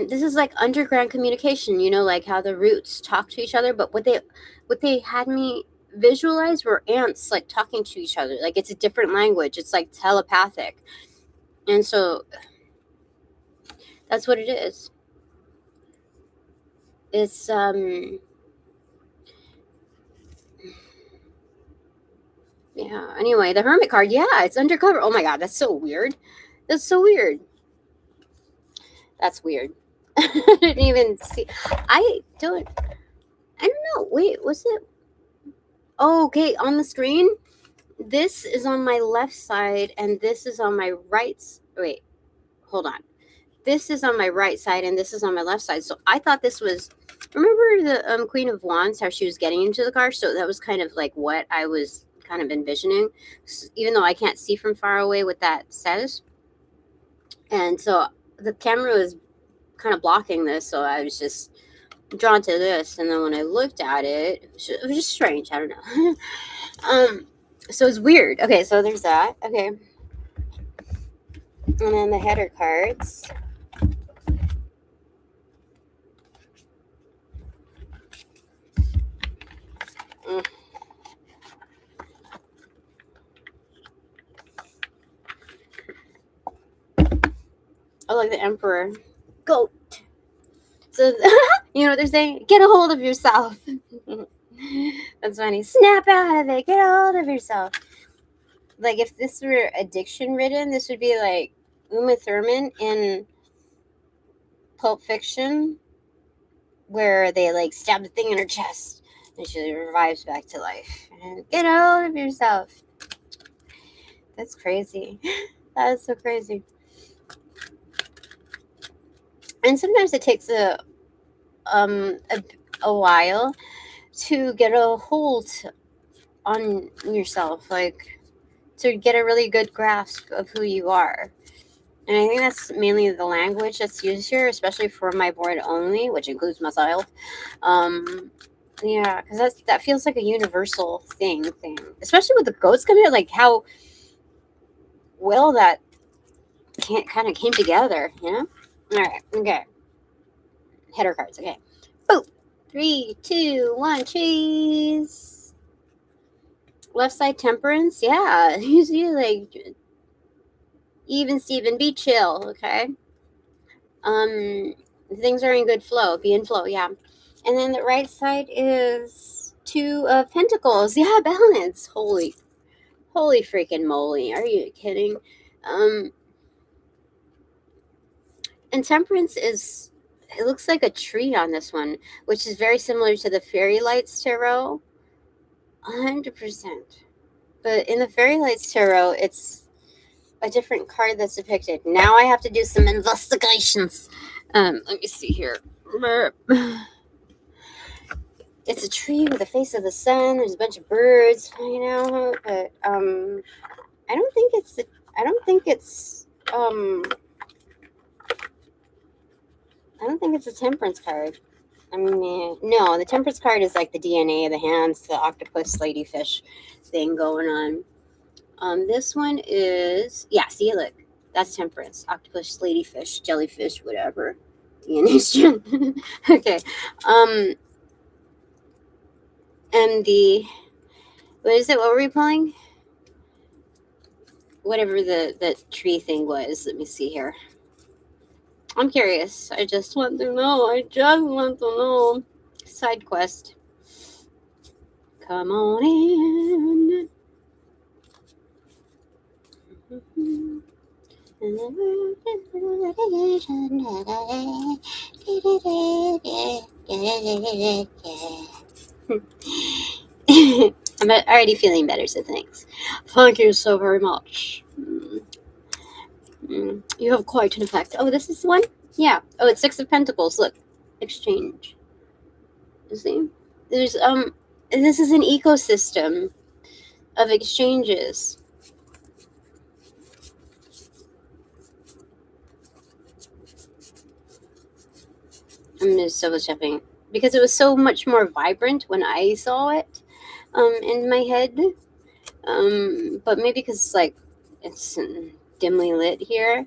this is like underground communication, you know, like how the roots talk to each other. But what they had me visualize were ants like talking to each other. Like it's a different language. It's like telepathic. And so that's what it is. It's yeah. Anyway, the Hermit card, yeah, it's undercover. Oh my god, that's so weird. That's so weird. That's weird. I didn't even see. I don't know. Wait, was it? Oh, okay, on the screen. This is on my left side, and this is on my right. Wait, hold on. This is on my right side, and this is on my left side. So I thought this was. Remember the Queen of Wands, how she was getting into the car? So that was kind of like what I was kind of envisioning, even though I can't see from far away what that says. And so the camera was kind of blocking this, so I was just drawn to this. And then when I looked at it, it was just strange. I don't know. So it's weird. Okay, so there's that. Okay. And then the header cards. Oh, like the Emperor. Goat. So, you know what they're saying? Get a hold of yourself. That's funny. Snap out of it. Get a hold of yourself. Like, if this were addiction ridden, this would be like Uma Thurman in Pulp Fiction, where they like stab the thing in her chest and she revives back to life. And get a hold of yourself. That's crazy. That is so crazy. And sometimes it takes a while to get a hold on yourself, like to get a really good grasp of who you are. And I think that's mainly the language that's used here, especially for my board only, which includes myself. Yeah, because that feels like a universal thing, especially with the goats coming out, like how well that kind of came together, you know? All right, okay. Header cards, okay. Boop. 3, 2, 1, cheese. Left side Temperance, yeah. You see, like, even Steven, be chill, okay? Things are in good flow, be in flow, yeah. And then the right side is 2 of Pentacles, yeah, balance. Holy freaking moly, are you kidding? And Temperance is, it looks like a tree on this one, which is very similar to the Fairy Lights Tarot. 100%. But in the Fairy Lights Tarot, it's a different card that's depicted. Now I have to do some investigations. Let me see here. It's a tree with the face of the sun. There's a bunch of birds, you know. But I don't think it's a Temperance card. I mean, no, the Temperance card is like the DNA of the hands, the octopus, ladyfish thing going on. This one is, yeah, see, look, that's Temperance, octopus, ladyfish, jellyfish, whatever. DNA strand. Okay. And what is it? What were we pulling? Whatever the tree thing was. Let me see here. I'm curious. I just want to know. Side quest. Come on in. I'm already feeling better, so thanks. Thank you so very much. You have quite an effect. Oh, this is one? Yeah. Oh, it's Six of Pentacles. Look. Exchange. You see? There's, this is an ecosystem of exchanges. I'm just double checking. Because it was so much more vibrant when I saw it in my head. But maybe because like it's dimly lit here,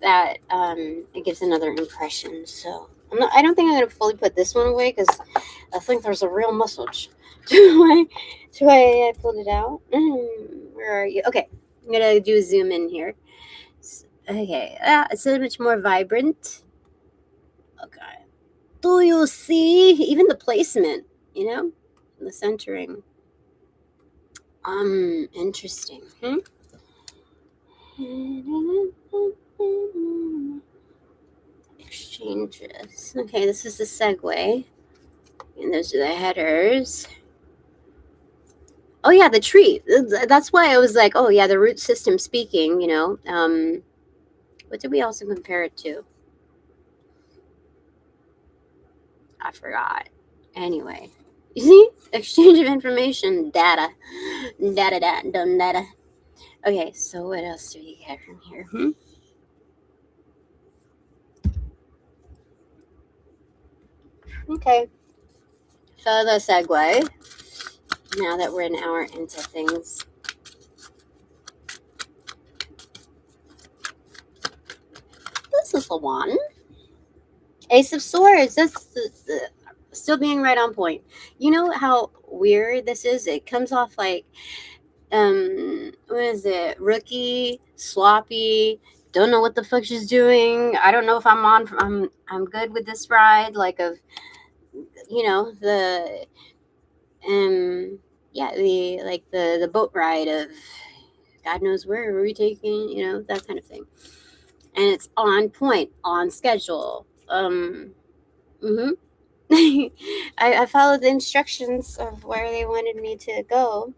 that it gives another impression. So I don't think I'm gonna fully put this one away because I think there's a real message to why I pulled it out. Where are you? Okay, I'm gonna do a zoom in here. Okay, it's so much more vibrant. Okay, do you see even the placement? You know, the centering. Interesting. Exchanges. Okay, this is the segue. And those are the headers. Oh yeah, the tree. That's why I was like, oh yeah, the root system speaking, you know. What did we also compare it to? I forgot. Anyway. You see? Exchange of information, data. Data. Okay, so what else do we get from here? Okay. So the segue. Now that we're an hour into things. This is the one. Ace of Swords. That's still being right on point. You know how weird this is? It comes off like, what is it? Rookie, sloppy. Don't know what the fuck she's doing. I don't know if I'm good with this ride. Like of, you know, the yeah, the boat ride of God knows where we're we taking, you know, that kind of thing. And it's on point, on schedule. I followed the instructions of where they wanted me to go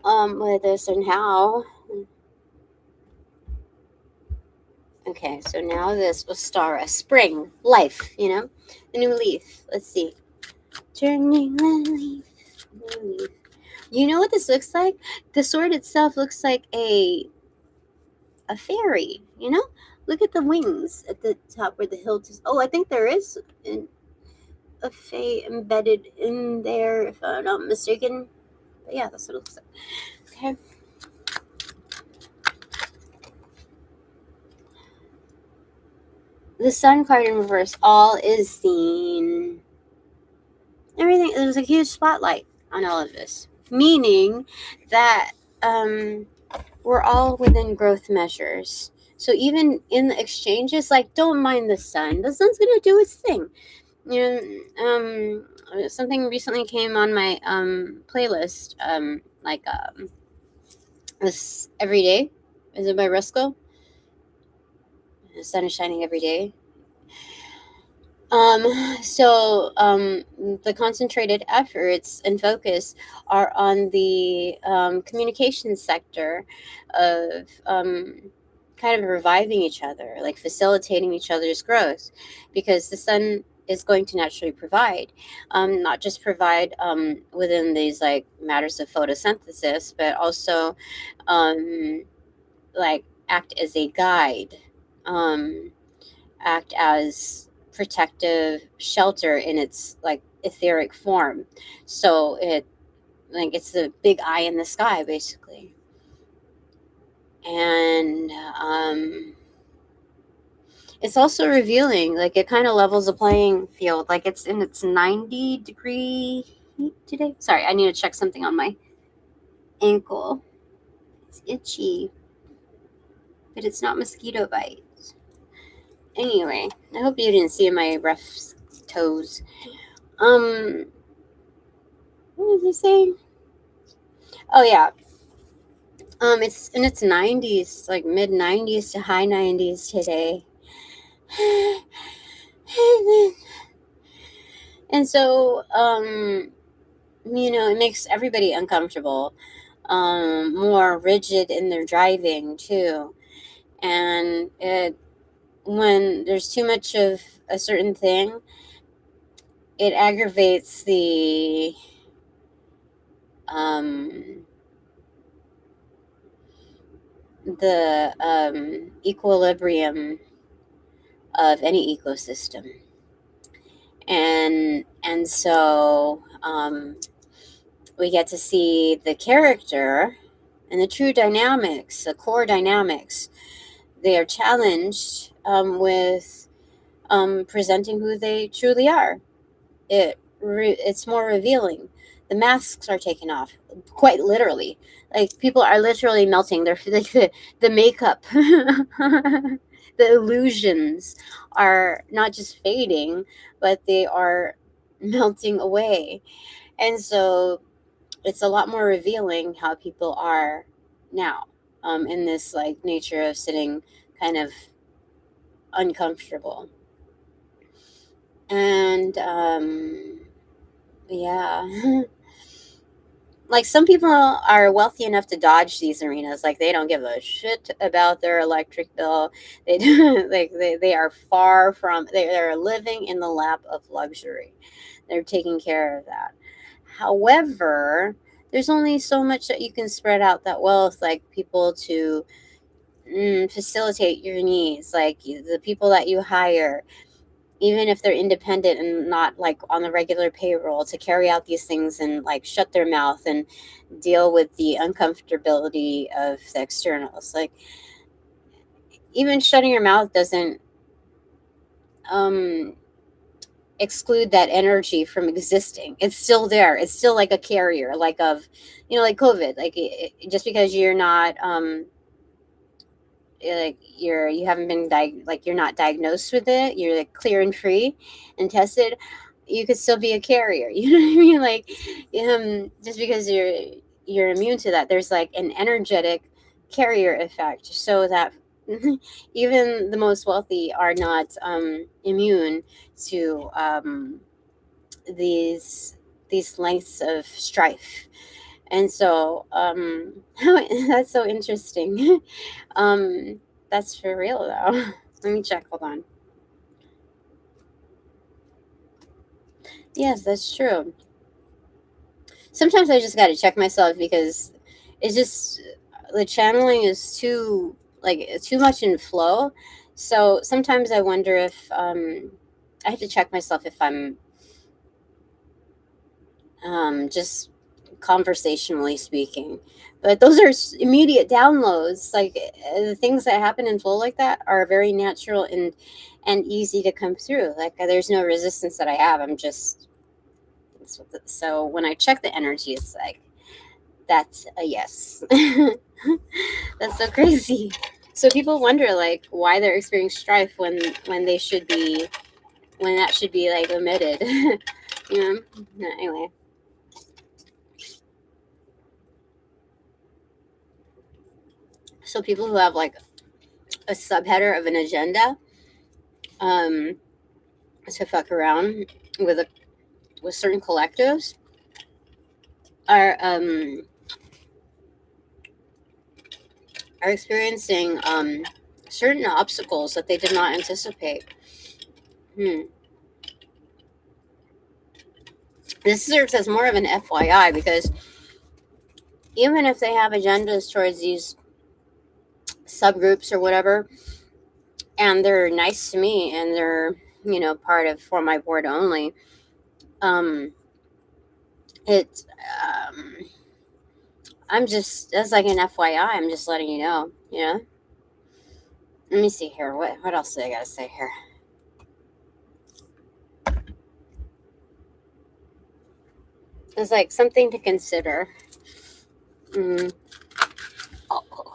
with this and how. Okay, so now this was Stara. Spring, life, you know? The new leaf. Let's see. Turning the leaf. New leaf. You know what this looks like? The sword itself looks like a fairy, you know? Look at the wings at the top where the hilt is. Oh, I think there is a fae embedded in there, if I'm not mistaken. But yeah, that's what it looks like. Okay. The sun card in reverse. All is seen. Everything. There's a huge spotlight on all of this, meaning that we're all within growth measures. So even in the exchanges, like don't mind the sun. The sun's gonna do its thing. You know, something recently came on my playlist. This Every Day. Is it by Rusko? The sun is shining every day. The concentrated efforts and focus are on the communication sector of kind of reviving each other, like facilitating each other's growth, because the sun is going to naturally provide, not just provide within these like matters of photosynthesis, but also like act as a guide, act as protective shelter in its like etheric form. So it's the big eye in the sky basically. And it's also revealing, like it kind of levels the playing field. Like it's in its 90-degree heat today. Sorry, I need to check something on my ankle. It's itchy, but it's not mosquito bites. Anyway, I hope you didn't see my rough toes. What was I saying? Oh yeah. It's in its 90s, like mid 90s to high 90s today. And so, it makes everybody uncomfortable, more rigid in their driving too. And when there's too much of a certain thing, it aggravates um, the equilibrium of any ecosystem. And so we get to see the character and the true dynamics, the core dynamics. They are challenged with presenting who they truly are. It's more revealing. The masks are taken off, quite literally. Like, people are literally melting. They're like the makeup, the illusions are not just fading, but they are melting away. And so it's a lot more revealing how people are now, in this like nature of sitting kind of uncomfortable. And yeah. Like, some people are wealthy enough to dodge these arenas. Like, they don't give a shit about their electric bill. They do, like, they are far from, they're living in the lap of luxury. They're taking care of that. However, there's only so much that you can spread out that wealth, like people to facilitate your needs, like the people that you hire, even if they're independent and not like on the regular payroll, to carry out these things and like shut their mouth and deal with the uncomfortability of the externals. Like, even shutting your mouth doesn't um exclude that energy from existing. It's still there. It's still like a carrier, like of, like COVID. Like, just because you're not like you haven't been like you're not diagnosed with it, you're like clear and free and tested, you could still be a carrier. You know what I mean? Like, just because you're immune to that, there's like an energetic carrier effect, so that even the most wealthy are not immune to these lengths of strife. And so that's so interesting. That's for real though. Let me check. Hold on. Yes, that's true. Sometimes I just got to check myself, because it's just, the channeling is too much in flow. So sometimes I wonder if I have to check myself if I'm just conversationally speaking. But those are immediate downloads. Like, the things that happen in flow like that are very natural and easy to come through. Like, there's no resistance that I have. I'm just, so when I check the energy, it's like, that's a yes. That's so crazy. So people wonder, like, why they're experiencing strife when they should be, when that should be like omitted. Anyway. So people who have like a subheader of an agenda, um, to fuck around with certain collectives, are experiencing certain obstacles that they did not anticipate. This serves as more of an FYI, because even if they have agendas towards these subgroups or whatever, and they're nice to me, and they're part of for my board only, it I'm just, that's like an FYI. I'm just letting you know. Let me see here. What else do I gotta say here? It's like something to consider. Oh.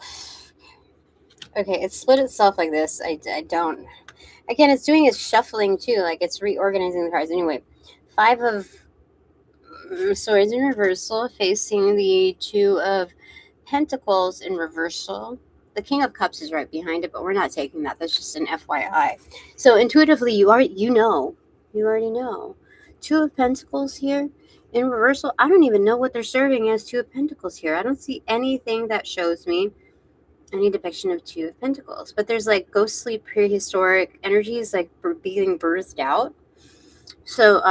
Okay, it split itself like this. I don't. Again, it's doing its shuffling too. Like, it's reorganizing the cards. Anyway, 5 of Swords in reversal, facing the 2 of Pentacles in reversal. The King of Cups is right behind it, but we're not taking that. That's just an FYI. So intuitively, you already know. Two of Pentacles here in reversal. I don't even know what they're serving as Two of Pentacles here. I don't see anything that shows me any depiction of Two of Pentacles. But there's like ghostly prehistoric energies like being birthed out. So,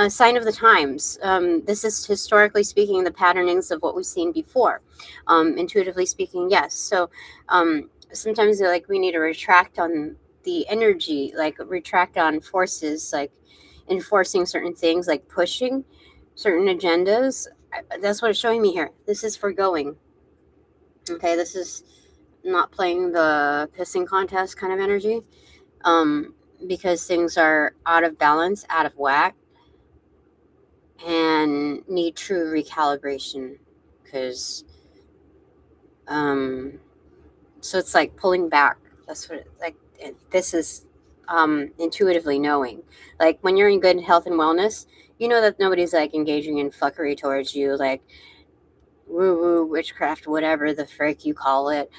sign of the times. This is historically speaking the patternings of what we've seen before. Intuitively speaking, yes. So sometimes like we need to retract on the energy, like retract on forces, like enforcing certain things, like pushing certain agendas. That's what it's showing me here. This is forgoing. Okay, this is not playing the pissing contest kind of energy, because things are out of balance, out of whack, and need true recalibration. Because so it's like pulling back. That's what this is, intuitively knowing, like when you're in good health and wellness, you know that nobody's like engaging in fuckery towards you, like woo woo witchcraft, whatever the frick you call it.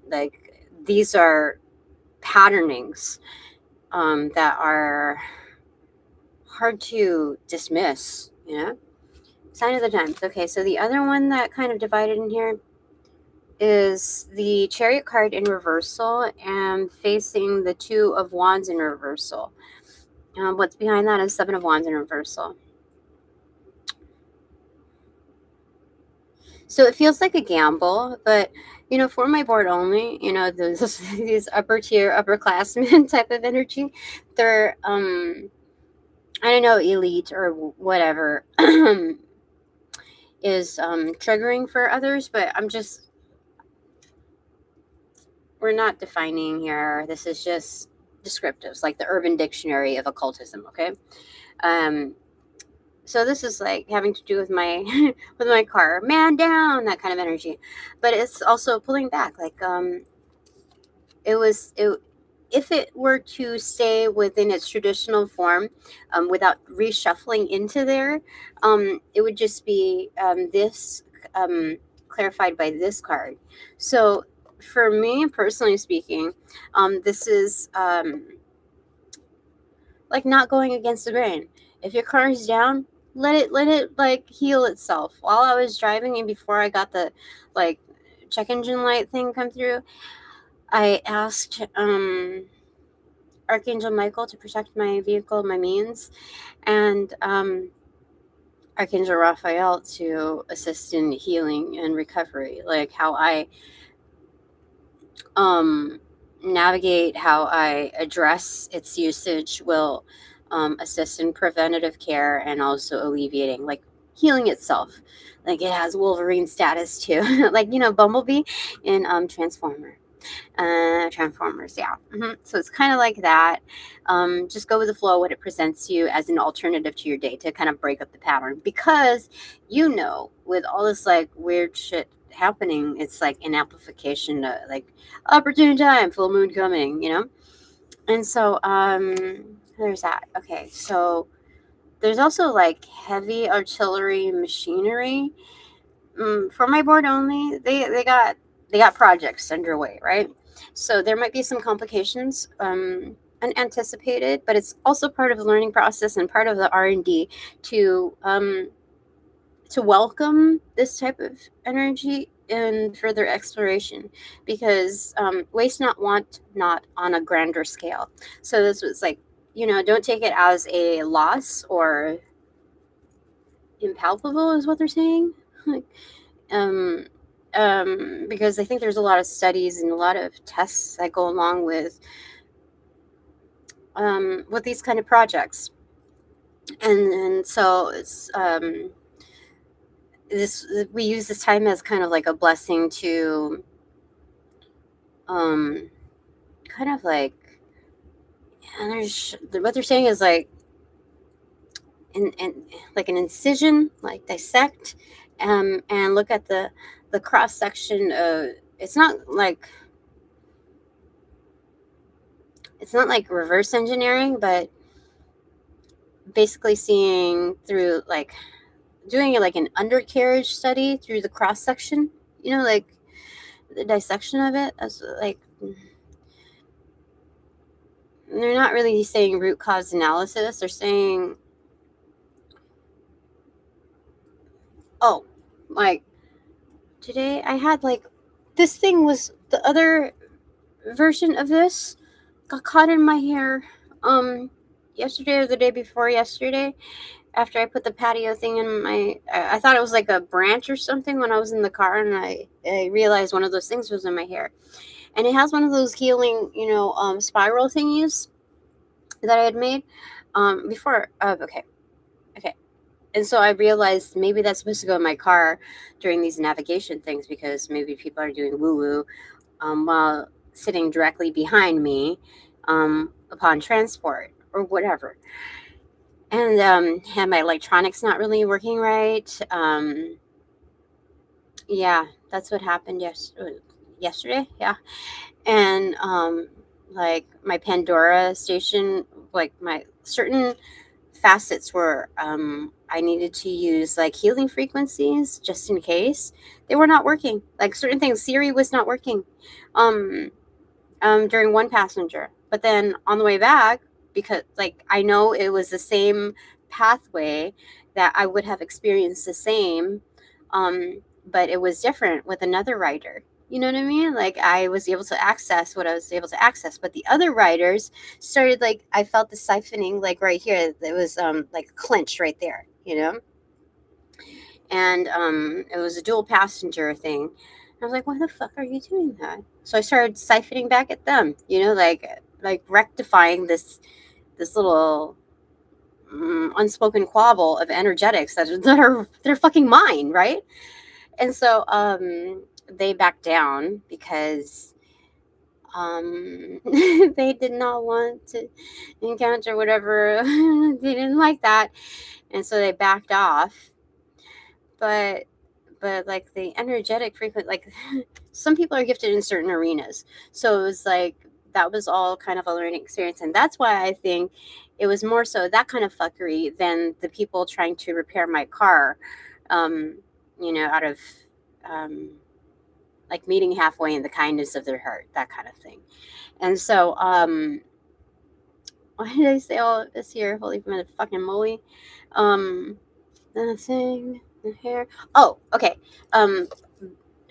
Like these are patternings that are hard to dismiss, you know. Sign of the times. Okay, so the other one that kind of divided in here is the Chariot card in reversal and facing the Two of Wands in reversal. What's behind that is Seven of Wands in reversal. So it feels like a gamble, but you know, for my board only, you know, these upper tier, upperclassmen type of energy, they're I don't know, elite or whatever is triggering for others, but we're not defining here. This is just descriptives, like the Urban Dictionary of occultism. Okay, so this is like having to do with my with my car, man down, that kind of energy, but it's also pulling back. Like if it were to stay within its traditional form, without reshuffling into there, it would just be this clarified by this card. So for me, personally speaking, this is like not going against the grain. If your car is down, let it like heal itself. While I was driving and before I got the like check engine light thing come through, I asked Archangel Michael to protect my vehicle, my means, and Archangel Raphael to assist in healing and recovery, like how I navigate, how I address its usage will assist in preventative care and also alleviating, like healing itself. Like it has Wolverine status too, like you know Bumblebee in Transformers, yeah. So it's kind of like that. Just go with the flow, what it presents you as an alternative to your day to kind of break up the pattern, because you know with all this like weird shit happening, it's like an amplification to like opportune time, full moon coming, you know. And so there's that. Okay, so there's also like heavy artillery machinery. For my board only, they got projects underway, right? So there might be some complications, unanticipated, but it's also part of the learning process and part of the R&D to welcome this type of energy and further exploration, because waste not, want not on a grander scale. So this was like, you know, don't take it as a loss or impalpable is what they're saying. Like, because I think there's a lot of studies and a lot of tests that go along with these kind of projects, and so it's this we use this time as kind of like a blessing to kind of like, and there's what they're saying is like and like an incision, like dissect, and look at the cross section of, it's not like reverse engineering, but basically seeing through, like doing like an undercarriage study through the cross section, you know, like the dissection of it, as like they're not really saying root cause analysis. They're saying, oh, like today I had like this thing was the other version of this got caught in my hair yesterday or the day before yesterday after I put the patio thing in my I thought it was like a branch or something when I was in the car, and I realized one of those things was in my hair. And it has one of those healing, spiral thingies that I had made before. Okay. And so I realized maybe that's supposed to go in my car during these navigation things, because maybe people are doing woo woo while sitting directly behind me upon transport or whatever. And my electronics not really working right. Yeah, that's what happened yesterday. Yeah. And like my Pandora station, like my certain facets were I needed to use like healing frequencies just in case they were not working. Like certain things, Siri was not working um during one passenger, but then on the way back, because like I know it was the same pathway that I would have experienced the same, but it was different with another rider. You know what I mean? Like I was able to access what I was able to access, but the other riders started, like I felt the siphoning like right here. It was like clench right there, and it was a dual passenger thing. I was like, why the fuck are you doing that? So I started siphoning back at them, like rectifying this little unspoken quabble of energetics that are fucking mine, right? And so they backed down because they did not want to encounter whatever. They didn't like that, and so they backed off. But like the energetic frequent, like some people are gifted in certain arenas, so it was like that was all kind of a learning experience. And that's why I think it was more so that kind of fuckery than the people trying to repair my car, out of like meeting halfway in the kindness of their heart, that kind of thing. And so why did I say all of this here? Holy fucking moly. The thing, the hair. Oh, okay.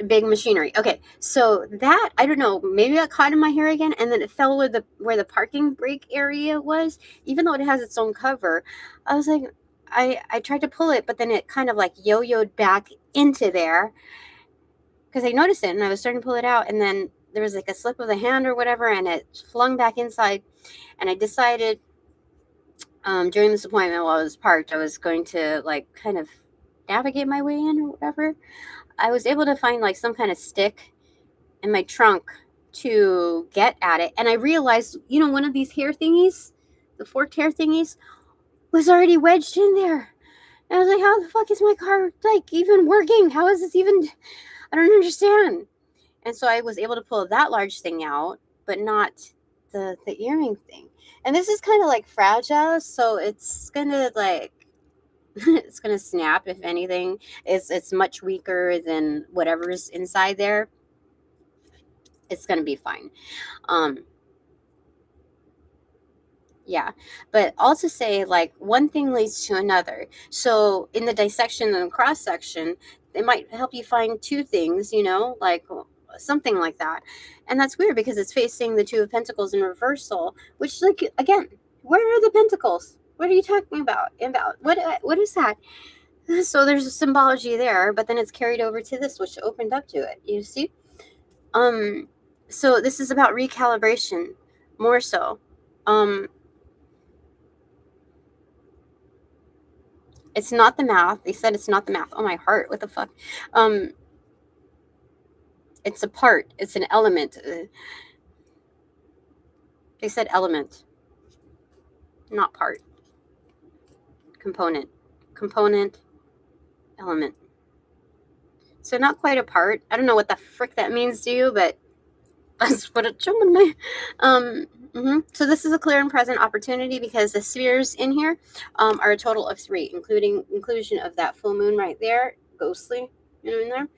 Big machinery. Okay, so that, I don't know, maybe got caught in my hair again, and then it fell where the parking brake area was, even though it has its own cover. I was like, I tried to pull it, but then it kind of like yo-yoed back into there because I noticed it, and I was starting to pull it out, and then there was like a slip of the hand or whatever, and it flung back inside. And I decided during this appointment while I was parked, I was going to like kind of navigate my way in or whatever. I was able to find like some kind of stick in my trunk to get at it. And I realized, one of these hair thingies, the forked hair thingies, was already wedged in there. And I was like, how the fuck is my car like even working? How is this even? I don't understand. And so I was able to pull that large thing out, but not the earring thing. And this is kind of like fragile, so it's gonna like it's gonna snap if anything. It's much weaker than whatever's inside there. It's gonna be fine. Yeah, but also say like one thing leads to another. So in the dissection and cross section, it might help you find two things, like something like that. And that's weird because it's facing the Two of Pentacles in reversal, which, like, again, where are the pentacles? What are you talking about? What is that? So there's a symbology there, but then it's carried over to this, which opened up to it. You see? So this is about recalibration, more so. It's not the math. They said it's not the math. Oh, my heart. What the fuck? It's a part. It's an element. They said element, not part. Component. Component. Element. So not quite a part. I don't know what the frick that means to you, but that's what it showed in my... So this is a clear and present opportunity because the spheres in here are a total of 3, inclusion of that full moon right there, ghostly, in there.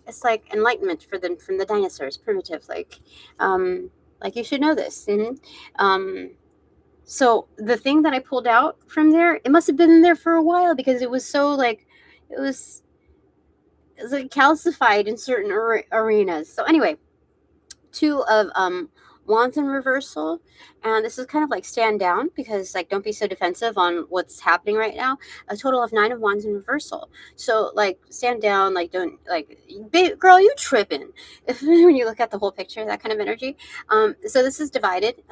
It's like enlightenment from the dinosaurs, primitive, like Like, you should know this. So the thing that I pulled out from there, it must have been in there for a while because it was so like, it was, it was like calcified in certain arenas. So anyway, 2 of wands in reversal, and this is kind of like stand down because like don't be so defensive on what's happening right now. A total of 9 of wands in reversal. So like stand down, like don't like, girl, you tripping. If when you look at the whole picture, that kind of energy. So this is divided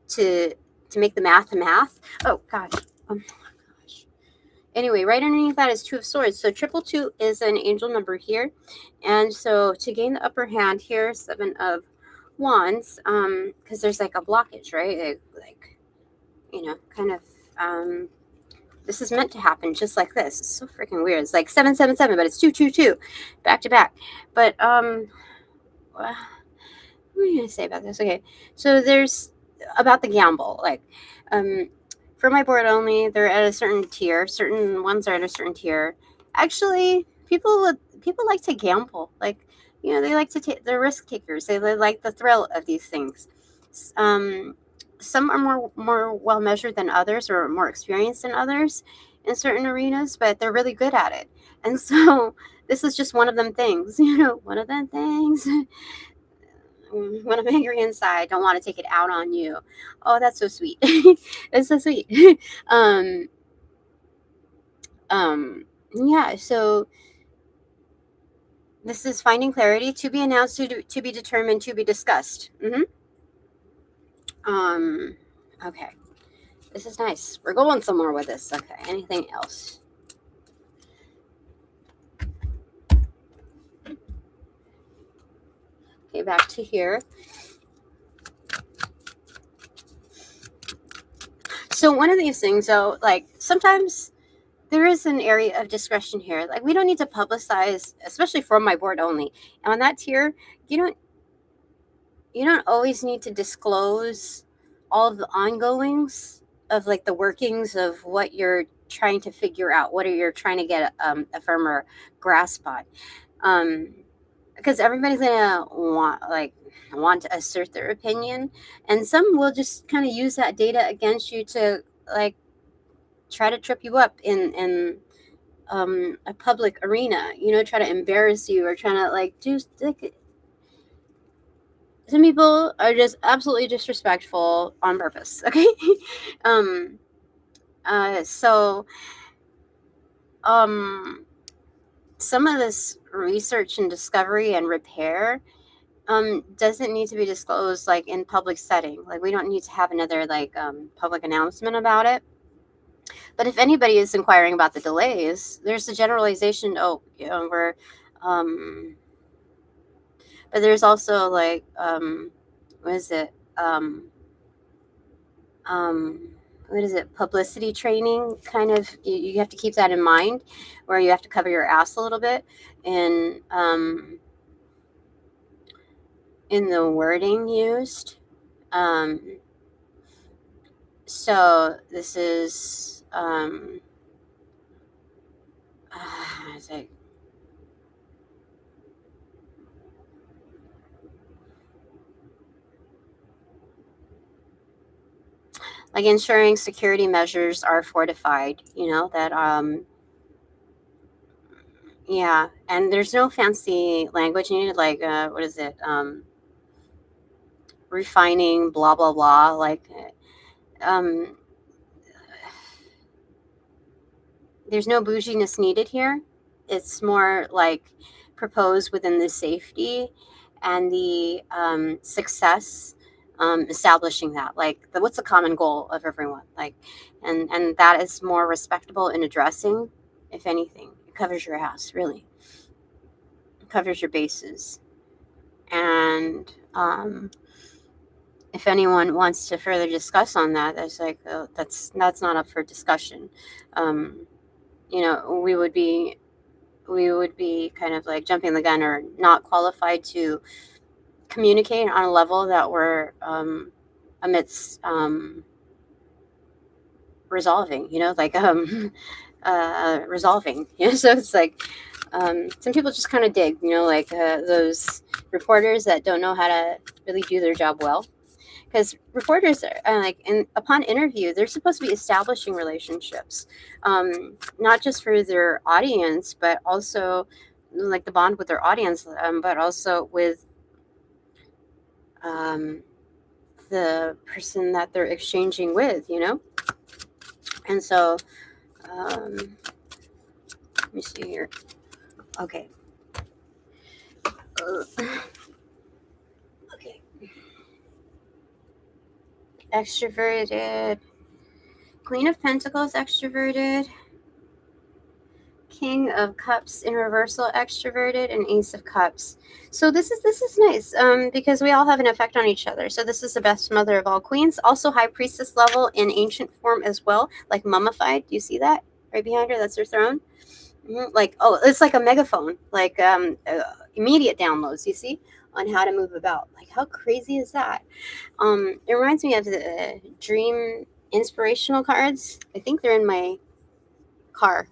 to make the math. Oh gosh. Gosh. Anyway, right underneath that is 2 of swords. So triple 2 is an angel number here. And so to gain the upper hand here, 7 of wands, because there's like a blockage, right? Like, you know, kind of, this is meant to happen just like this. It's so freaking weird. It's like 777, but it's 222 back to back. But what am I gonna say about this? Okay, so there's about the gamble, like, for my board only, they're at a certain tier. Certain ones are at a certain tier. Actually, people like to gamble. Like, you know, they like to take, they're risk takers. They like the thrill of these things. Some are more well measured than others, or more experienced than others in certain arenas, but they're really good at it. And so this is just one of them things. You know, one of them things. When I'm angry inside, I don't want to take it out on you. Oh, that's so sweet. It's so sweet. um, yeah, so this is finding clarity, to be announced, to be determined, to be discussed. Okay. This is nice. We're going somewhere with this. Okay, anything else? Okay, back to here. So one of these things, though, like sometimes there is an area of discretion here. Like, we don't need to publicize, especially from my board only. And on that tier, you don't always need to disclose all of the ongoings of like the workings of what you're trying to figure out, what are you trying to get a firmer grasp on. Because everybody's gonna want to assert their opinion, and some will just kind of use that data against you to like try to trip you up in a public arena, you know, try to embarrass you, or trying to like do like, some people are just absolutely disrespectful on purpose. Okay. So some of this research and discovery and repair doesn't need to be disclosed like in public setting. Like, we don't need to have another like public announcement about it. But if anybody is inquiring about the delays, there's a generalization. Oh, you know, we're but there's also like what is it? What is it? Publicity training, kind of. You have to keep that in mind, where you have to cover your ass a little bit in the wording used. So this is it's like ensuring security measures are fortified, you know, that yeah, and there's no fancy language needed, like what is it, refining blah blah blah, like um there's no bouginess needed here. It's more like proposed within the safety and the success, establishing that, like what's the common goal of everyone, like, and that is more respectable in addressing. If anything, it covers your ass, really. It covers your bases. And if anyone wants to further discuss on that, that's like that's not up for discussion. You know, we would be kind of like jumping the gun, or not qualified to communicate on a level that we're amidst resolving, you know, like resolving, you know. So it's like some people just kind of dig, you know, like those reporters that don't know how to really do their job well. because reporters are upon interview, they're supposed to be establishing relationships, not just for their audience, but also like the bond with their audience, but also with the person that they're exchanging with, And so, let me see here. Okay. Okay. Extroverted. Queen of Pentacles, extroverted. King of Cups in reversal, extroverted, and Ace of Cups. So this is nice, because we all have an effect on each other. So this is the best mother of all queens. Also High Priestess level in ancient form as well, like mummified. Do you see that right behind her? That's her throne. Like, oh, it's like a megaphone, like immediate downloads. You see on how to move about. Like, how crazy is that? It reminds me of the dream inspirational cards. I think they're in my car.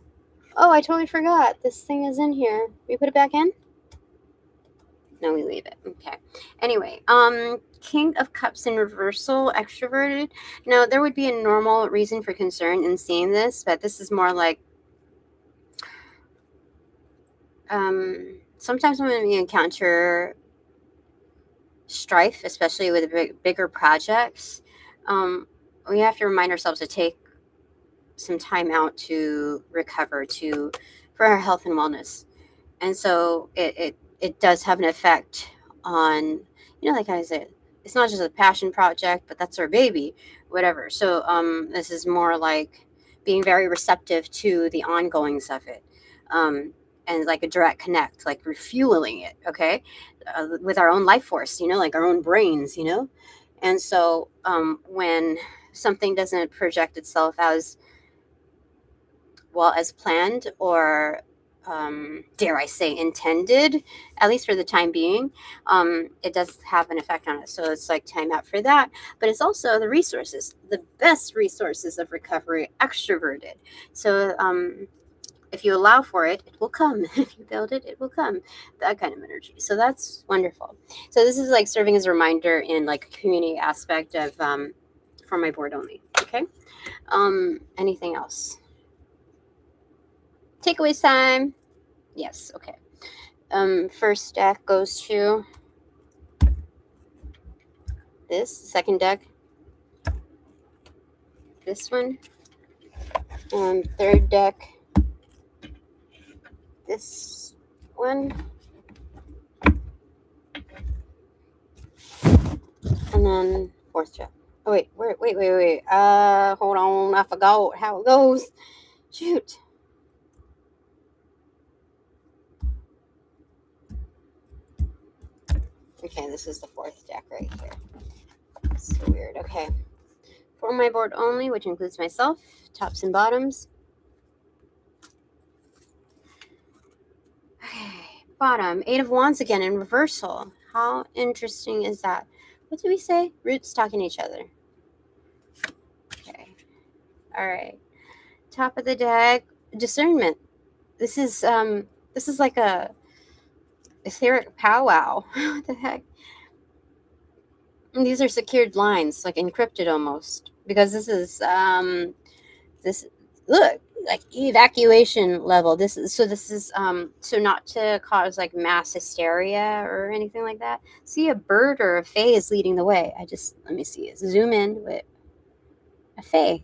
Oh, I totally forgot. This thing is in here. We put it back in? No, we leave it. Okay. Anyway, King of Cups in reversal, extroverted. Now, there would be a normal reason for concern in seeing this, but this is more like sometimes when we encounter strife, especially with bigger projects, we have to remind ourselves to take some time out to recover, for our health and wellness. And so it does have an effect on, like I said, it's not just a passion project, but that's our baby, whatever. So this is more like being very receptive to the ongoings of it, and like a direct connect, like refueling it, okay, with our own life force, like our own brains, and so when something doesn't project itself as well as planned, or dare I say intended, at least for the time being, it does have an effect on us. So it's like time out for that. But it's also the resources, the best resources of recovery, extroverted. So if you allow for it, it will come. If you build it, it will come. That kind of energy. So that's wonderful. So this is like serving as a reminder in like a community aspect of for my board only. Okay. Anything else? Takeaways time. Yes, okay. First deck goes to this. Second deck, this one. Third deck, this one. And then fourth deck. Oh, wait. Hold on. I forgot how it goes. Shoot. Okay, this is the fourth deck right here. So weird. Okay. For my board only, which includes myself, tops and bottoms. Okay, bottom, 8 of Wands again in reversal. How interesting is that? What did we say? Roots talking to each other. Okay. All right. Top of the deck, discernment. This is like a etheric powwow. What the heck? And these are secured lines, like encrypted almost, because this is this look like evacuation level. This is so not to cause like mass hysteria or anything like that. See, a bird or a fae is leading the way. Let me see, zoom in with a fae.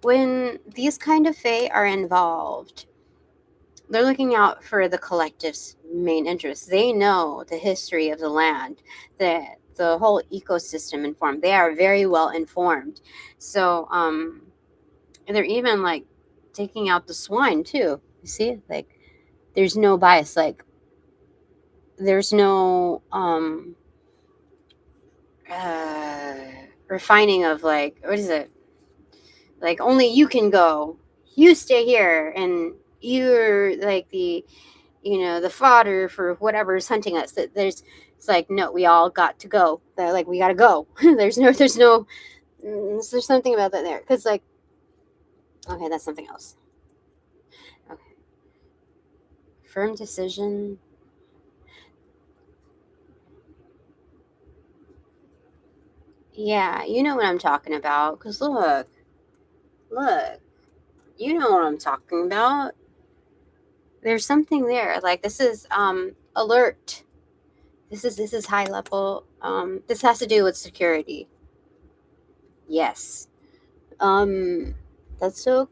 When these kind of fae are involved, they're looking out for the collective's main interests. They know the history of the land, the whole ecosystem informed. They are very well informed. So they're even like taking out the swine too. You see, like there's no bias. Like there's no refining of like, what is it? Like only you can go. You stay here, and you're like the fodder for whatever's hunting us. That it's like, no, we all got to go. They're like, we got to go. there's no there's something about that there, because like, okay, that's something else. Okay, firm decision. Yeah, you know what I'm talking about. Because look, you know what I'm talking about. There's something there. Like this is alert. This is high level. This has to do with security. Yes. That's so,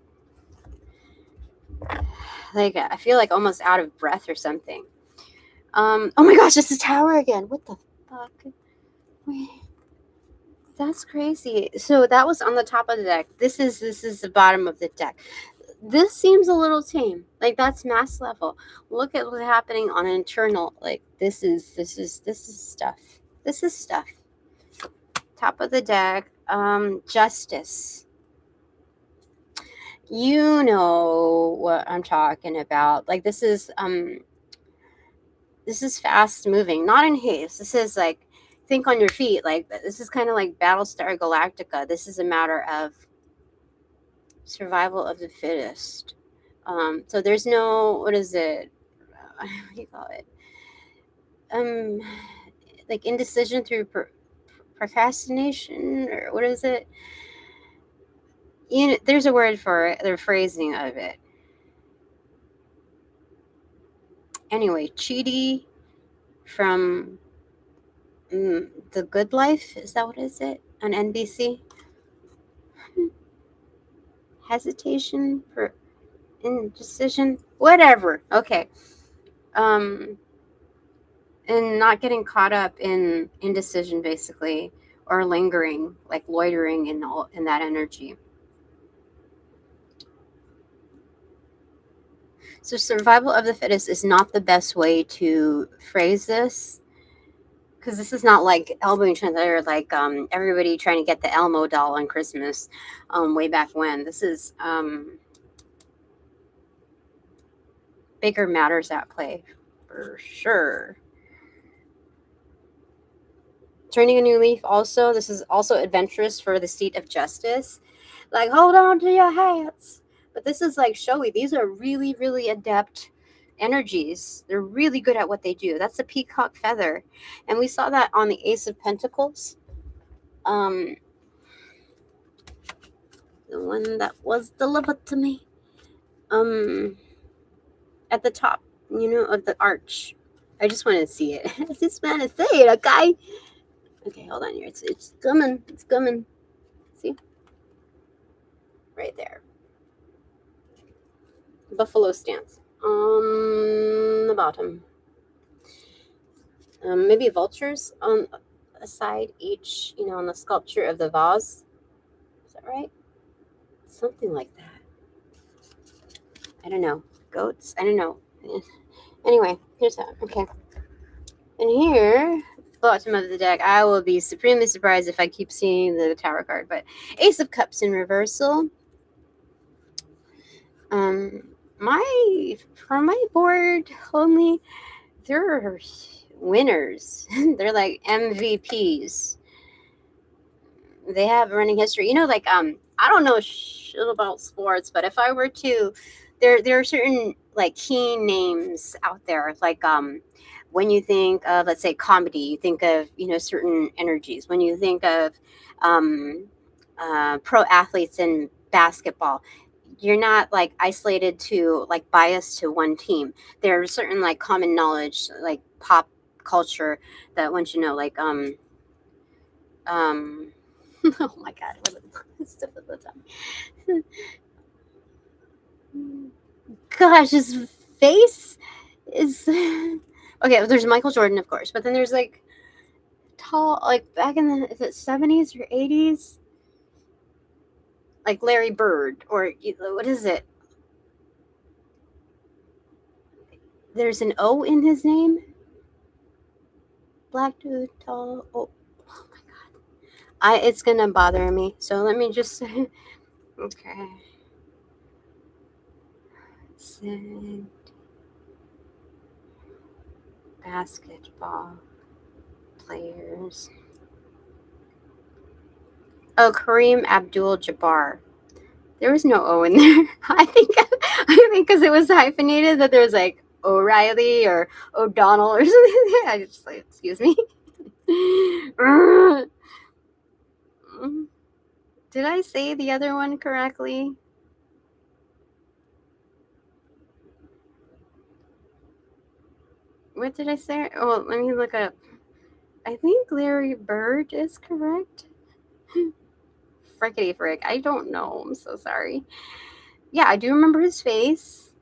like, I feel like almost out of breath or something. Oh my gosh, this is tower again. What the fuck? Wait, that's crazy. So that was on the top of the deck. This is the bottom of the deck. This seems a little tame. Like that's mass level. Look at what's happening on internal. Like this is stuff. This is stuff. Top of the deck. Justice. You know what I'm talking about. Like this is fast moving, not in haste. This is like think on your feet. Like this is kind of like Battlestar Galactica. This is a matter of survival of the fittest. So there's no, what is it? What do you call it? Um, like indecision through procrastination, or what is it? You know, there's a word for it. The phrasing of it. Anyway, Chidi from The Good Life. Is that what is it on NBC? Hesitation for indecision, whatever. Okay. Um, and not getting caught up in indecision, basically, or lingering, like loitering in that energy. So survival of the fittest is not the best way to phrase this, because this is not like elbowing each other, like everybody trying to get the Elmo doll on Christmas, way back when. This is bigger matters at play, for sure. Turning a new leaf, also, this is also adventurous for the seat of justice. Like, hold on to your hats. But this is like showy. These are really, really adept energies. They're really good at what they do. That's a peacock feather. And we saw that on the Ace of Pentacles. Um, the one that was delivered to me. At the top, of the arch. I just want to see it. I just want to say it, okay? Okay, hold on here. It's coming. It's coming. See? Right there. Buffalo stance on the bottom. Maybe vultures on a side each, on the sculpture of the vase. Is that right? Something like that. I don't know. Goats? I don't know. Anyway, here's that. Okay. And here, bottom of the deck, I will be supremely surprised if I keep seeing the Tower card, but Ace of Cups in reversal. For my board only, they're winners. They're like MVPs. They have running history. Like I don't know shit about sports, but if I were to, there are certain like key names out there. Like when you think of, let's say, comedy, you think of certain energies. When you think of pro athletes in basketball, you're not like isolated to like biased to one team. There are certain like common knowledge, like pop culture, that once like oh my god, stuff at the time. Gosh, his face is okay. There's Michael Jordan, of course, but then there's like tall, like back in the, is it 70s or 80s, like Larry Bird, or what is it? There's an O in his name. Black dude, tall. Oh my god, it's gonna bother me. So let me just okay. Send basketball players. Oh, Kareem Abdul-Jabbar. There was no O in there. I think because it was hyphenated that there was like O'Reilly or O'Donnell or something. I just like, excuse me. Did I say the other one correctly? What did I say? Oh, let me look up. I think Larry Bird is correct. Frickety frick. I don't know. I'm so sorry. Yeah, I do remember his face.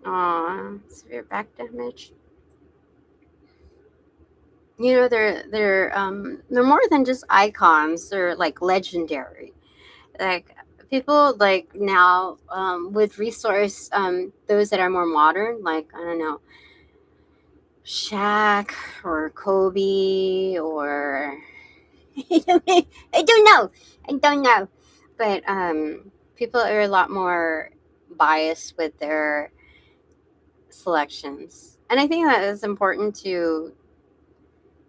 Aw, severe back damage. You know, they're more than just icons. They're like legendary. Like people like now would resource those that are more modern, like I don't know, Shaq or Kobe or I don't know. I don't know. But people are a lot more biased with their selections. And I think that it's important to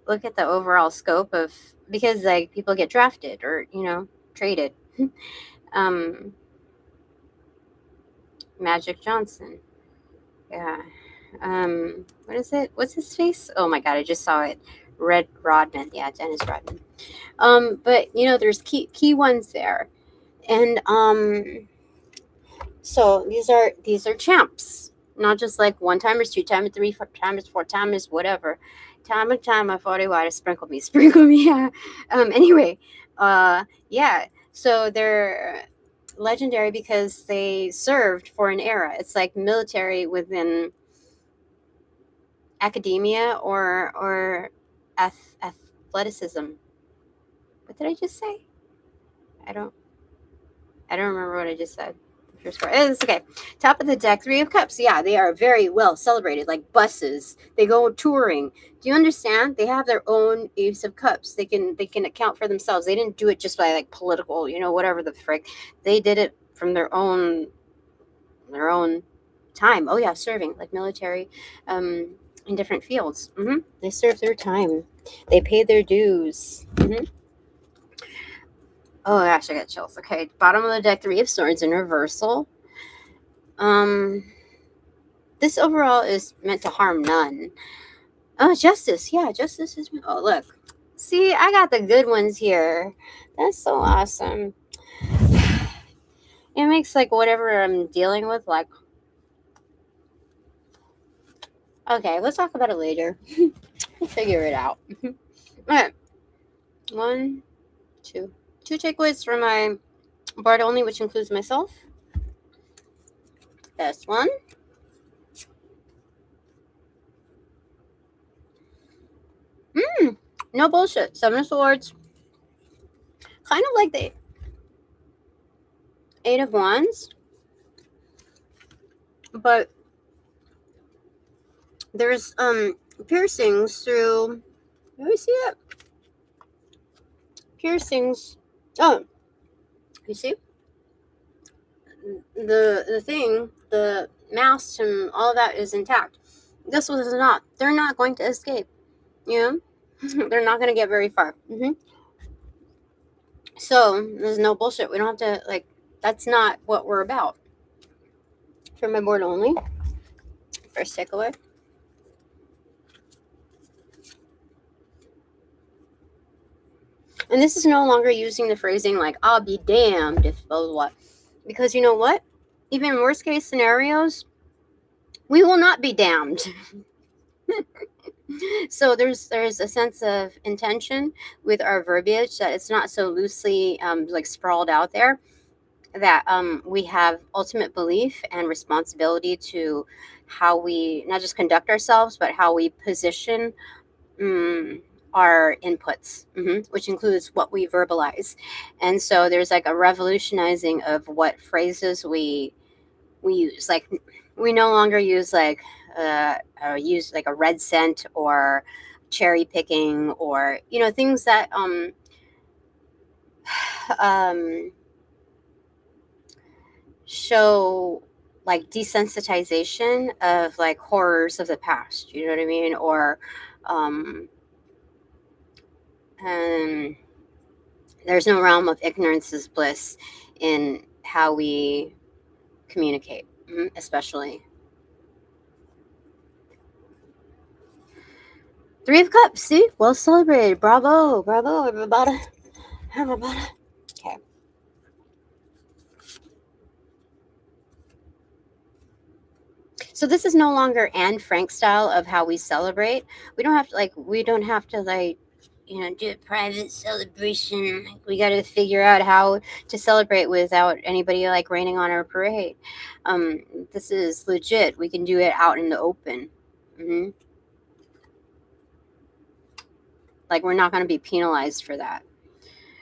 look at the overall scope of because like people get drafted or, traded. um Magic Johnson. Yeah. What is it? What's his face? Oh my god, I just saw it. Red Rodman. Yeah, Dennis Rodman. But there's key ones there. And so these are champs, not just like one timers, two timers, three timers, four timers, whatever. Time and time, I thought, why to sprinkle me, sprinkle me. Yeah. Anyway, yeah. So they're legendary because they served for an era. It's like military within academia or athleticism. What did I just say? I don't. I don't remember what I just said. First part. It's okay. Top of the deck, Three of Cups. Yeah, they are very well celebrated, like buses. They go touring. Do you understand? They have their own Ace of Cups. They can account for themselves. They didn't do it just by like political, whatever the frick. They did it from their own time. Oh yeah, serving like military, in different fields. They served their time. They paid their dues. Oh gosh, I got chills. Okay, bottom of the deck, Three of Swords in reversal. Um, this overall is meant to harm none. Oh, Justice. Yeah, Justice is. Oh, look. See, I got the good ones here. That's so awesome. It makes like whatever I'm dealing with, like. Okay, let's talk about it later. We'll figure it out. All right. One, two. Two takeaways for my board only, which includes myself. Best one. No bullshit. Seven of Swords. Kind of like the Eight of Wands. But there's piercings through. Let me see it. Piercings. Oh, you see the mask and all that is intact. This was not. They're not going to escape. You know, they're not going to get very far. So there's no bullshit. We don't have to like. That's not what we're about. For my board only. First takeaway. And this is no longer using the phrasing like "I'll be damned if blah blah blah," because you know what? Even worst case scenarios, we will not be damned. So there's a sense of intention with our verbiage that it's not so loosely like sprawled out there. That we have ultimate belief and responsibility to how we not just conduct ourselves, but how we position our inputs, which includes what we verbalize. And so there's like a revolutionizing of what phrases we use. Like we no longer use like use like a red scent or cherry picking or things that um, show like desensitization of like horrors of the past. You know what I mean? Or um, um, there's no realm of ignorance is bliss in how we communicate, especially. Three of Cups. See, well celebrated. Bravo, bravo, everybody. Everybody. Okay. So this is no longer Anne Frank style of how we celebrate. We don't have to do a private celebration. Like, we got to figure out how to celebrate without anybody like raining on our parade. This is legit. We can do it out in the open. Hmm. Like, we're not going to be penalized for that.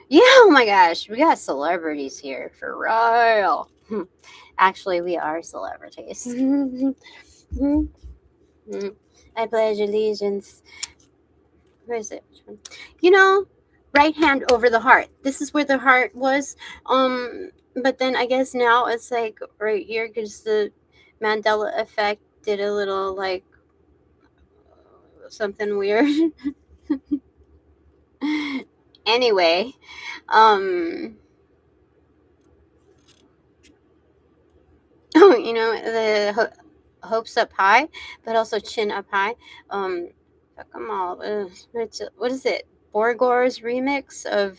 Yeah, oh my gosh, we got celebrities here for real. Actually, we are celebrities. I pledge allegiance. Where is it? Right hand over the heart. This is where the heart was. But then I guess now it's like right here because the Mandela effect did a little like something weird. Anyway, the hopes up high, but also chin up high. Come on, what is it? Borgor's remix of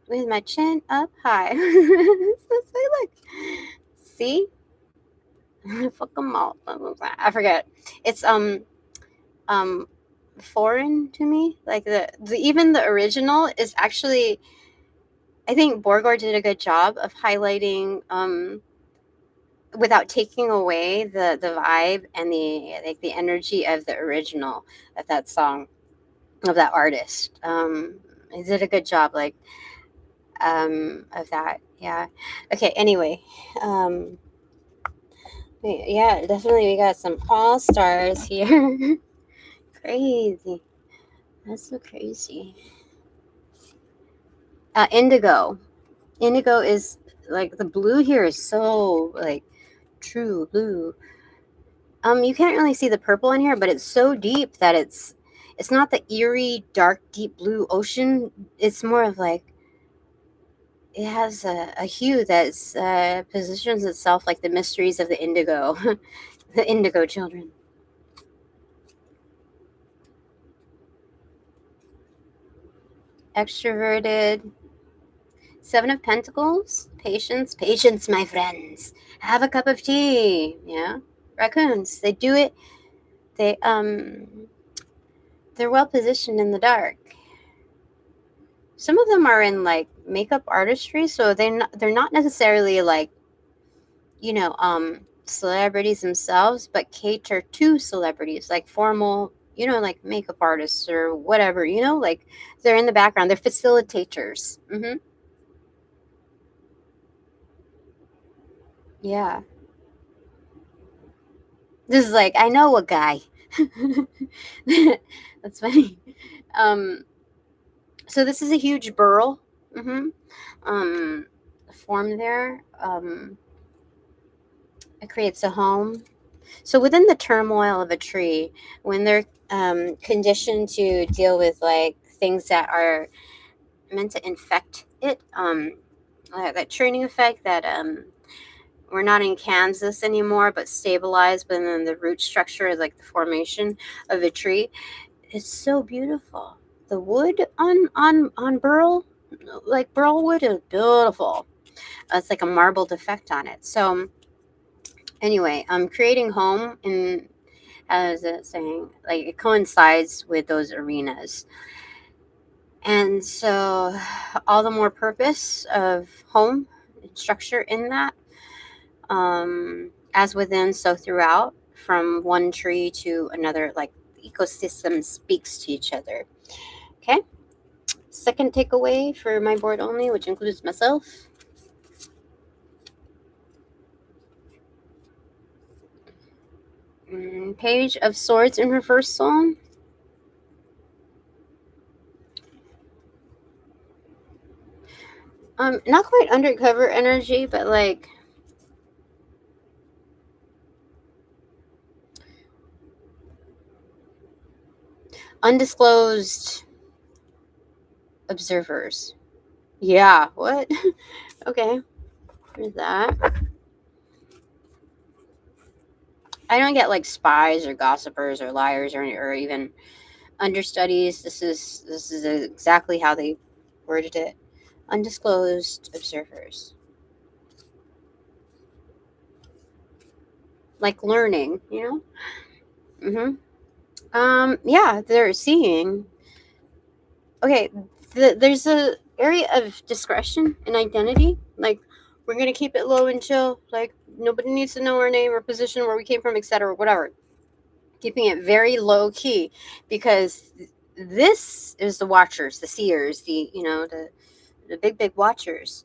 with my chin up high. Look, see, fuck them all. I forget. It's foreign to me. Like even the original is actually. I think Borgor did a good job of highlighting without taking away the vibe and the energy of the original of that song of that artist. He did a good job of that. Yeah. Okay. Anyway, yeah, definitely we got some all stars here. Crazy. That's so crazy. Indigo. Indigo is like the blue here is so like true blue. You can't really see the purple in here, but it's so deep that it's not the eerie, dark, deep blue ocean. It's more of like it has a hue that's positions itself like the mysteries of the indigo, the indigo children. Extroverted. Seven of Pentacles. Patience, patience, my friends. Have a cup of tea. Yeah, raccoons. They do it. They're well positioned in the dark. Some of them are in like makeup artistry, so they're not necessarily like celebrities themselves, but cater to celebrities like formal, like makeup artists or whatever, like they're in the background. They're facilitators. Yeah, this is like I know a guy. That's funny. Um, so this is a huge burl. Mm-hmm. Um, form there. It creates a home. So within the turmoil of a tree, when they're conditioned to deal with like things that are meant to infect it, that training effect that we're not in Kansas anymore, but stabilized within the root structure is like the formation of a tree. It's so beautiful. The wood on burl, like burl wood, is beautiful. It's like a marbled effect on it. So anyway, creating home in as it saying like it coincides with those arenas, and so all the more purpose of home structure in that, as within so throughout, from one tree to another, like the ecosystem speaks to each other. Okay, second takeaway for my board only, which includes myself. Page of Swords in reversal. Not quite undercover energy, but like undisclosed observers. Yeah, what? Okay, there's that. I don't get like spies or gossipers or liars or even understudies. This is exactly how they worded it. Undisclosed observers. Like learning, Yeah, they're seeing. Okay, there's a area of discretion and identity. Like, we're gonna keep it low and chill. Like, nobody needs to know our name or position, where we came from, etc. Whatever. Keeping it very low key, because this is the watchers, the seers, the big watchers.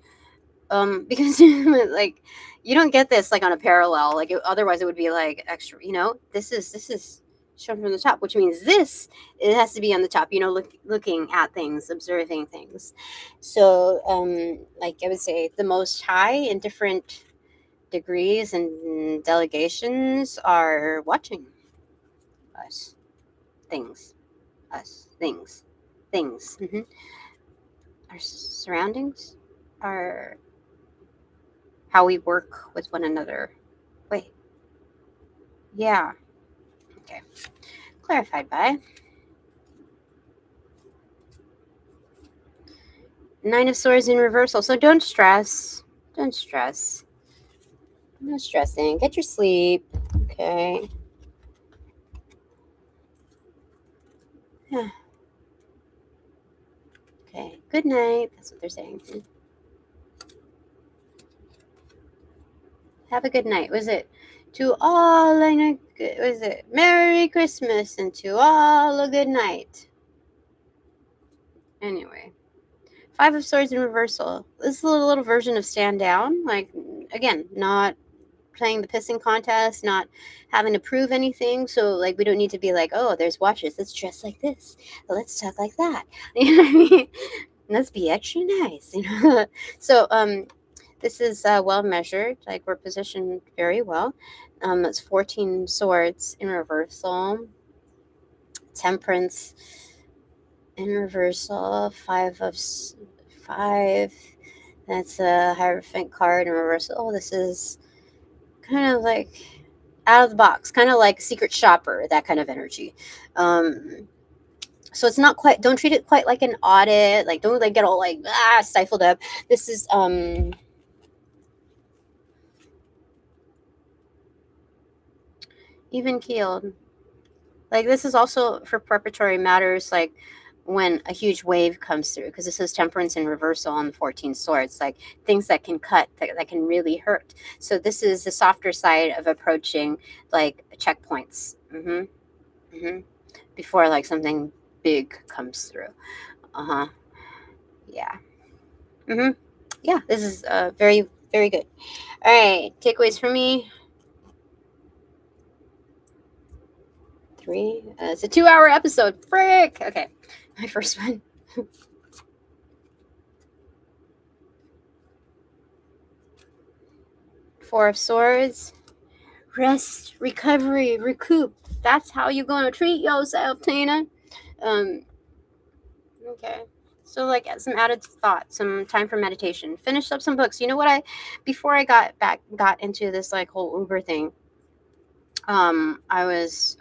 Because like, you don't get this like on a parallel. Like, otherwise it would be like extra. This is shown from the top, which means it has to be on the top. Looking at things, observing things. So, like I would say, the Most High in different degrees and delegations are watching us, things, things. Our surroundings, our how we work with one another. Wait, yeah, okay. Clarified by Nine of Swords in reversal. So don't stress. Don't stress. No stressing. Get your sleep. Okay. Yeah. Okay. Good night. That's what they're saying. Have a good night. Was it to all was it Merry Christmas and to all a good night? Anyway. Five of Swords in reversal. This is a little version of stand down. Like, again, not playing the pissing contest, not having to prove anything. So, like, we don't need to be like, oh, there's watches. Let's dress like this. Let's talk like that. You know what I mean? Let's be extra nice. So, this is well measured. Like, we're positioned very well. It's 14 swords in reversal. Temperance in reversal. Five. That's a Hierophant card in reversal. Oh, this is kind of like out of the box, kind of like secret shopper, that kind of energy. So it's not quite, don't treat it quite like an audit. Like, don't like get all like stifled up. This is even keeled. Like, this is also for preparatory matters, like when a huge wave comes through, because this is Temperance in reversal on the 14 swords, like things that can cut, that can really hurt. So this is the softer side of approaching like checkpoints. Before like something big comes through. Yeah. Yeah, this is very, very good. All right, takeaways for me. 3. It's a 2-hour episode. Frick. Okay, my first one. Four of Swords. Rest, recovery, recoup. That's how you're gonna treat yourself, Tina. Okay. So, like, some added thought, some time for meditation. Finished up some books. You know what? Before I got into this like whole Uber thing, I was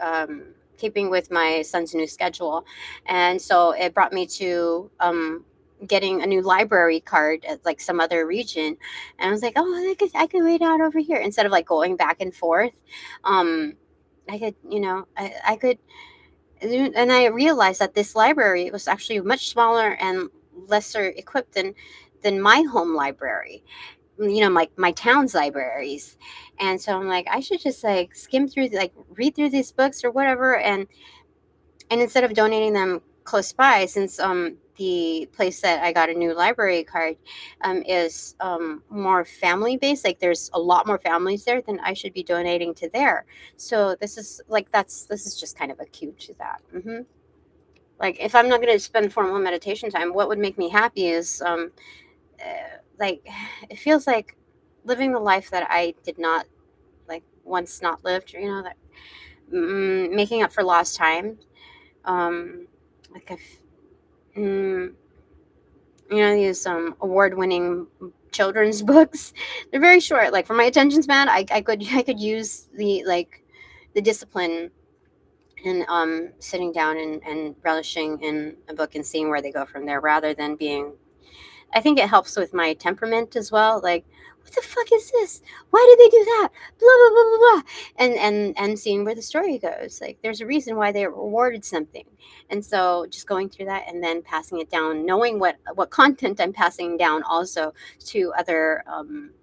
keeping with my son's new schedule, and so it brought me to getting a new library card at like some other region, and I was like, oh, I could wait out over here instead of like going back and forth. I could, I could, and I realized that this library was actually much smaller and lesser equipped than my home library, my town's libraries. And so I'm like, I should just like skim through, like read through these books or whatever, and instead of donating them close by, since the place that I got a new library card is more family based, like there's a lot more families there, than I should be donating to there. So this is just kind of a cue to that. Like, if I'm not going to spend formal meditation time, what would make me happy is like, it feels like living the life that I did not like once not lived, that making up for lost time. Like, these award-winning children's books, they're very short. Like, for my attention span, I could use the like the discipline and sitting down and relishing in a book and seeing where they go from there, rather than being, I think it helps with my temperament as well. Like, what the fuck is this? Why did they do that? Blah blah blah blah blah. And seeing where the story goes. Like, there's a reason why they rewarded something. And so just going through that and then passing it down, knowing what content I'm passing down also to other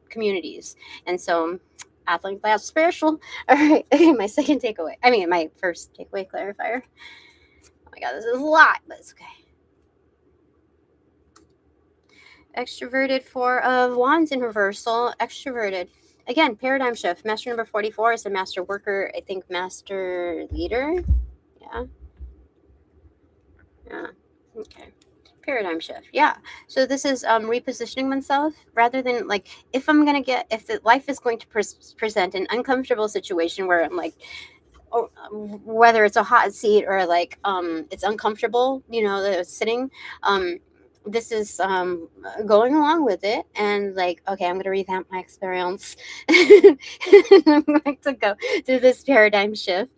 communities. And so I think that's special. All right. Okay, my second takeaway. I mean, my first takeaway clarifier. Oh my god, this is a lot, but it's okay. Extroverted, 4 of Wands in reversal. Extroverted. Again, paradigm shift. Master number 44 is a master worker. I think master leader. Yeah. Yeah. Okay. Paradigm shift. Yeah. So this is repositioning oneself, rather than like, if the life is going to present an uncomfortable situation where I'm like, whether it's a hot seat or like it's uncomfortable, the sitting, this is going along with it, and like, okay, I'm going to revamp my experience. I'm going to go through this paradigm shift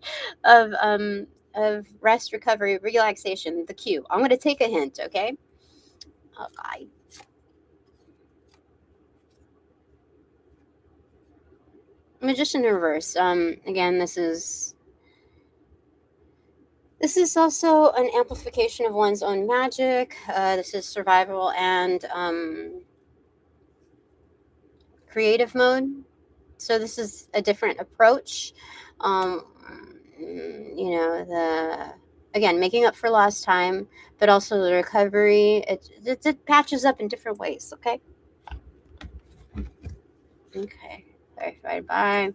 of rest, recovery, relaxation. The cue. I'm going to take a hint. Okay. Okay. Magician in reverse. Again, this is also an amplification of one's own magic. This is survival and creative mode. So this is a different approach. Again, making up for lost time, but also the recovery. It patches up in different ways. Okay. Okay. Clarified by.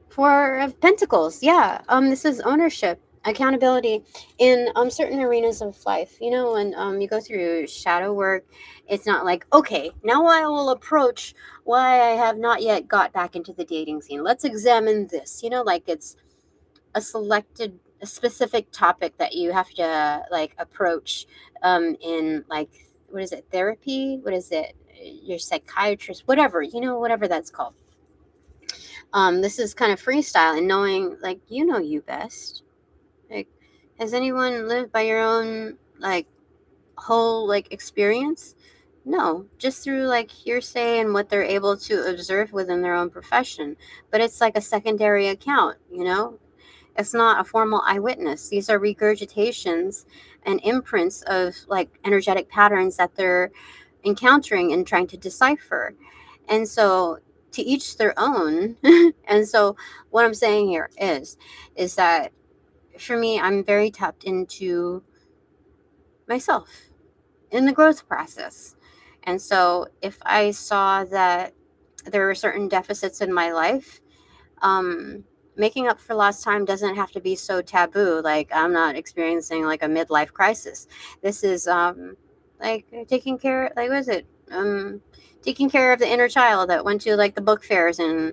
Four of Pentacles. Yeah. This is ownership, accountability in certain arenas of life. When you go through shadow work, it's not like, okay, now I will approach why I have not yet got back into the dating scene. Let's examine this. Like, it's a specific topic that you have to like approach in, like, what is it, therapy? What is it? Your psychiatrist, whatever, whatever that's called. This is kind of freestyle and knowing, like, you best. Like, has anyone lived by your own, like, whole, like, experience? No, just through, like, hearsay and what they're able to observe within their own profession. But it's like a secondary account, It's not a formal eyewitness. These are regurgitations and imprints of, like, energetic patterns that they're encountering and trying to decipher. And so, to each their own. And so what I'm saying here is that for me, I'm very tapped into myself in the growth process. And so if I saw that there were certain deficits in my life, making up for lost time doesn't have to be so taboo. Like, I'm not experiencing like a midlife crisis. This is like taking care, like, what is it? Taking care of the inner child that went to, like, the book fairs and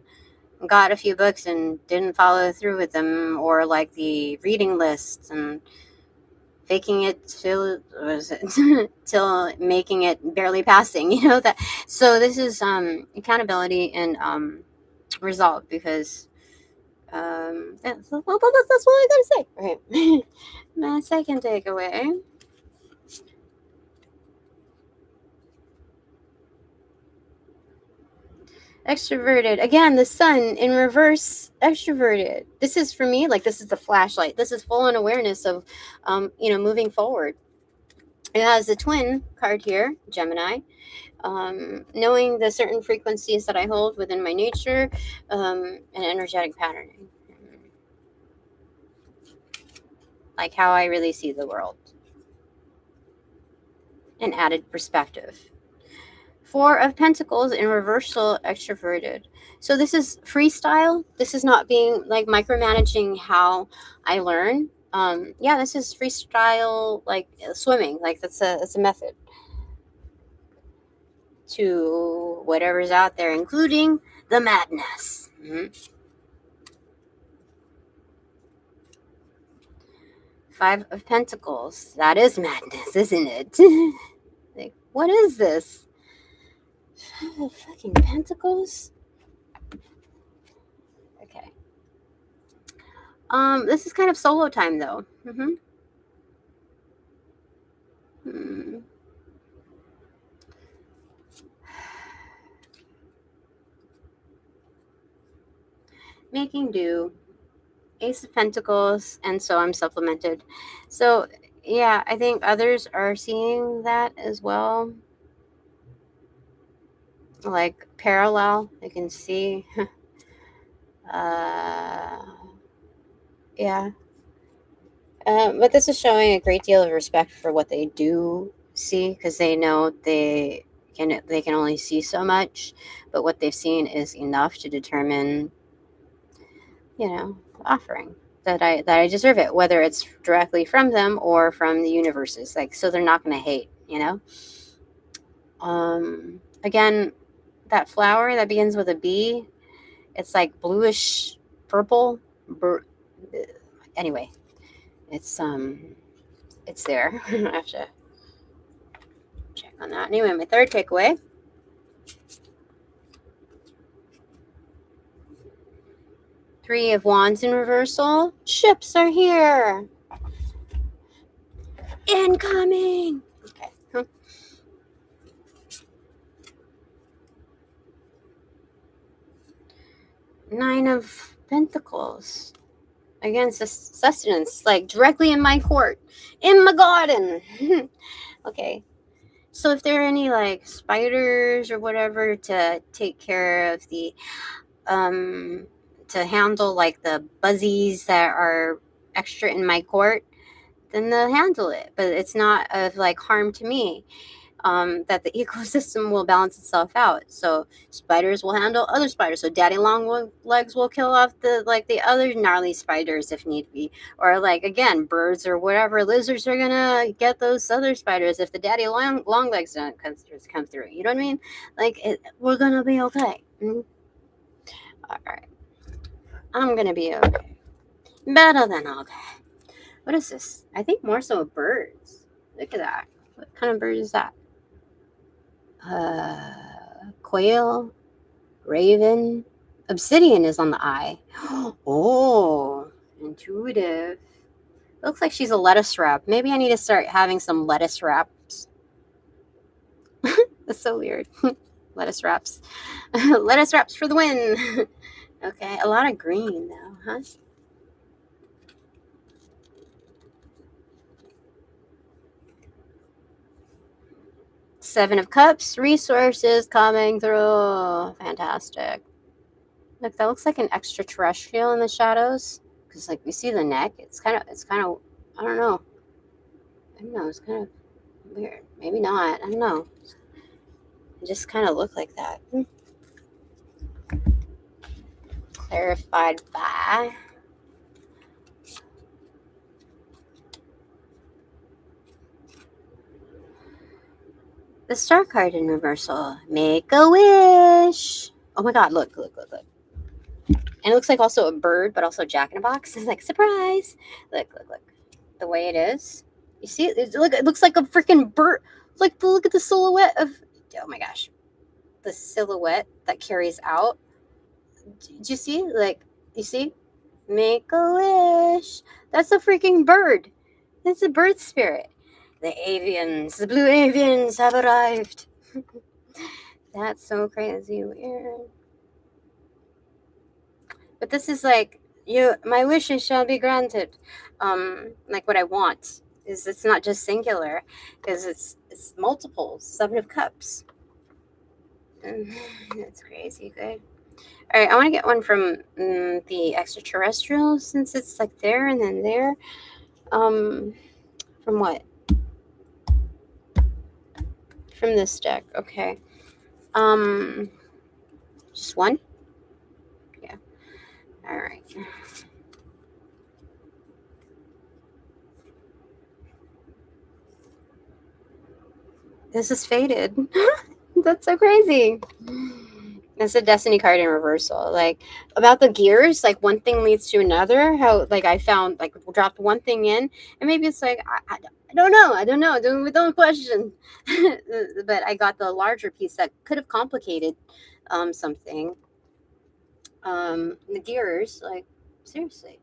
got a few books and didn't follow through with them, or like the reading lists, and faking it till till making it barely passing. That. So this is accountability and resolve, because that's what I gotta say. Okay. My second takeaway. Extroverted. Again, the sun in reverse, extroverted. This is for me, like, this is the flashlight. This is full on awareness of, moving forward. It has the twin card here, Gemini. Knowing the certain frequencies that I hold within my nature, and energetic patterning. Like how I really see the world. An added perspective. 4 of Pentacles in reversal, extroverted. So this is freestyle. This is not being like micromanaging how I learn. This is freestyle, like swimming. Like, that's a method to whatever's out there, including the madness. 5 of Pentacles. That is madness, isn't it? Like, what is this? Fucking pentacles. Okay. This is kind of solo time though. Making do. Ace of Pentacles, and so I'm supplemented. So yeah, I think others are seeing that as well. Like parallel, I can see. Yeah. But this is showing a great deal of respect for what they do see, because they know they can only see so much, but what they've seen is enough to determine, the offering that I deserve it, whether it's directly from them or from the universes. Like, so they're not going to hate, Again, that flower that begins with a B, it's like bluish purple. Anyway, it's there. I have to check on that. Anyway, my third takeaway. Three of Wands in reversal. Ships are here. Incoming. Okay. Nine of Pentacles. Again, sustenance, like directly in my court, in my garden. Okay. So if there are any like spiders or whatever to take care of the, to handle like the buzzies that are extra in my court, then they'll handle it. But it's not of like harm to me. That the ecosystem will balance itself out. So spiders will handle other spiders. So daddy long legs will kill off the other gnarly spiders if need be. Or like, again, birds or whatever, lizards are gonna get those other spiders if the daddy long legs don't come through. You know what I mean? Like, we're gonna be okay. All right. I'm gonna be okay. Better than okay. What is this? I think more so birds. Look at that. What kind of bird is that? Quail, raven, obsidian is on the eye. Oh, intuitive. Looks like she's a lettuce wrap. Maybe I need to start having some lettuce wraps. That's so weird. Lettuce wraps. Lettuce wraps for the win. Okay, a lot of green though, huh? Seven of Cups, resources coming through. Fantastic. Look, that looks like an extraterrestrial in the shadows. Because like we see the neck. It's kind of I don't know. It's kind of weird. Maybe not. I don't know. It just kind of looked like that. Clarified by the Star card in reversal. Make a wish. Oh my God! Look. And it looks like also a bird, but also Jack in a Box. It's like, surprise! Look. The way it is. You see it? Look, it looks like a freaking bird. Like, look at the silhouette of. Oh my gosh, the silhouette that carries out. Did you see? Like, you see? Make a wish. That's a freaking bird. It's a bird spirit. The avians, the blue avians have arrived. That's so crazy weird. But this is like, my wishes shall be granted. Like what I want is, it's not just singular, because it's multiple. Seven of Cups. That's crazy good. All right, I want to get one from the extraterrestrial, since it's like there and then there. From what? From this deck. Okay. Just one? Yeah. All right. This is faded. That's so crazy. It's a destiny card in reversal. Like about the gears, like one thing leads to another. How like I found like dropped one thing in, and maybe it's like I don't know. I don't know. Don't question. But I got the larger piece that could have complicated something. The gears, like seriously,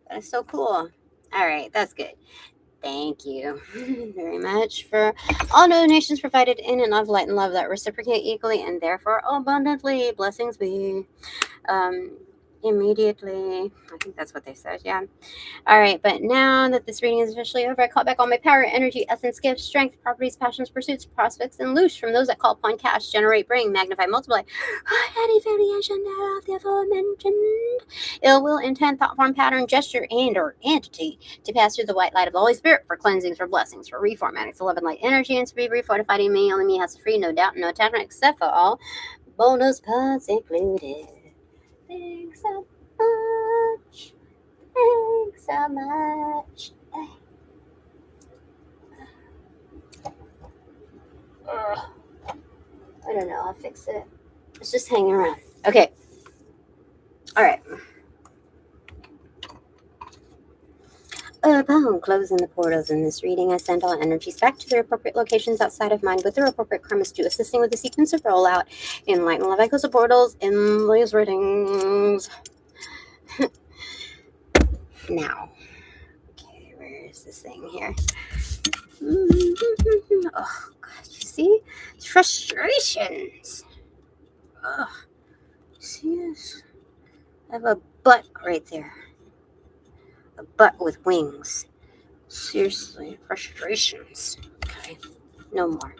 that's so cool. All right, that's good. Thank you very much for all donations provided in and of light and love that reciprocate equally and therefore abundantly. Blessings be. Um, Immediately. I think that's what they said. Yeah. All right, but now that this reading is officially over, I call back all my power, energy, essence, gifts, strength, properties, passions, pursuits, prospects, and loose from those that call upon cash, generate, bring, magnify, multiply. Any variation thereof the aforementioned ill will, intent, thought form, pattern, gesture, and or entity to pass through the white light of the Holy Spirit for cleansings, for blessings, for reformatting, for love and light energy, and to be refortified in me. Only me has free, no doubt, no attachment, except for all bonus pods included. Thanks so much. Thanks so much. I don't know. I'll fix it. It's just hanging around. Okay. All right. Upon closing the portals in this reading, I send all energies back to their appropriate locations outside of mine with their appropriate karmas to assisting with the sequence of rollout in light and love. I close the portals in these readings. Now. Okay, where is this thing here? Oh, God, you see? It's frustrations. Ugh. See this? I have a butt right there. A butt with wings. Seriously, frustrations. Okay, no more.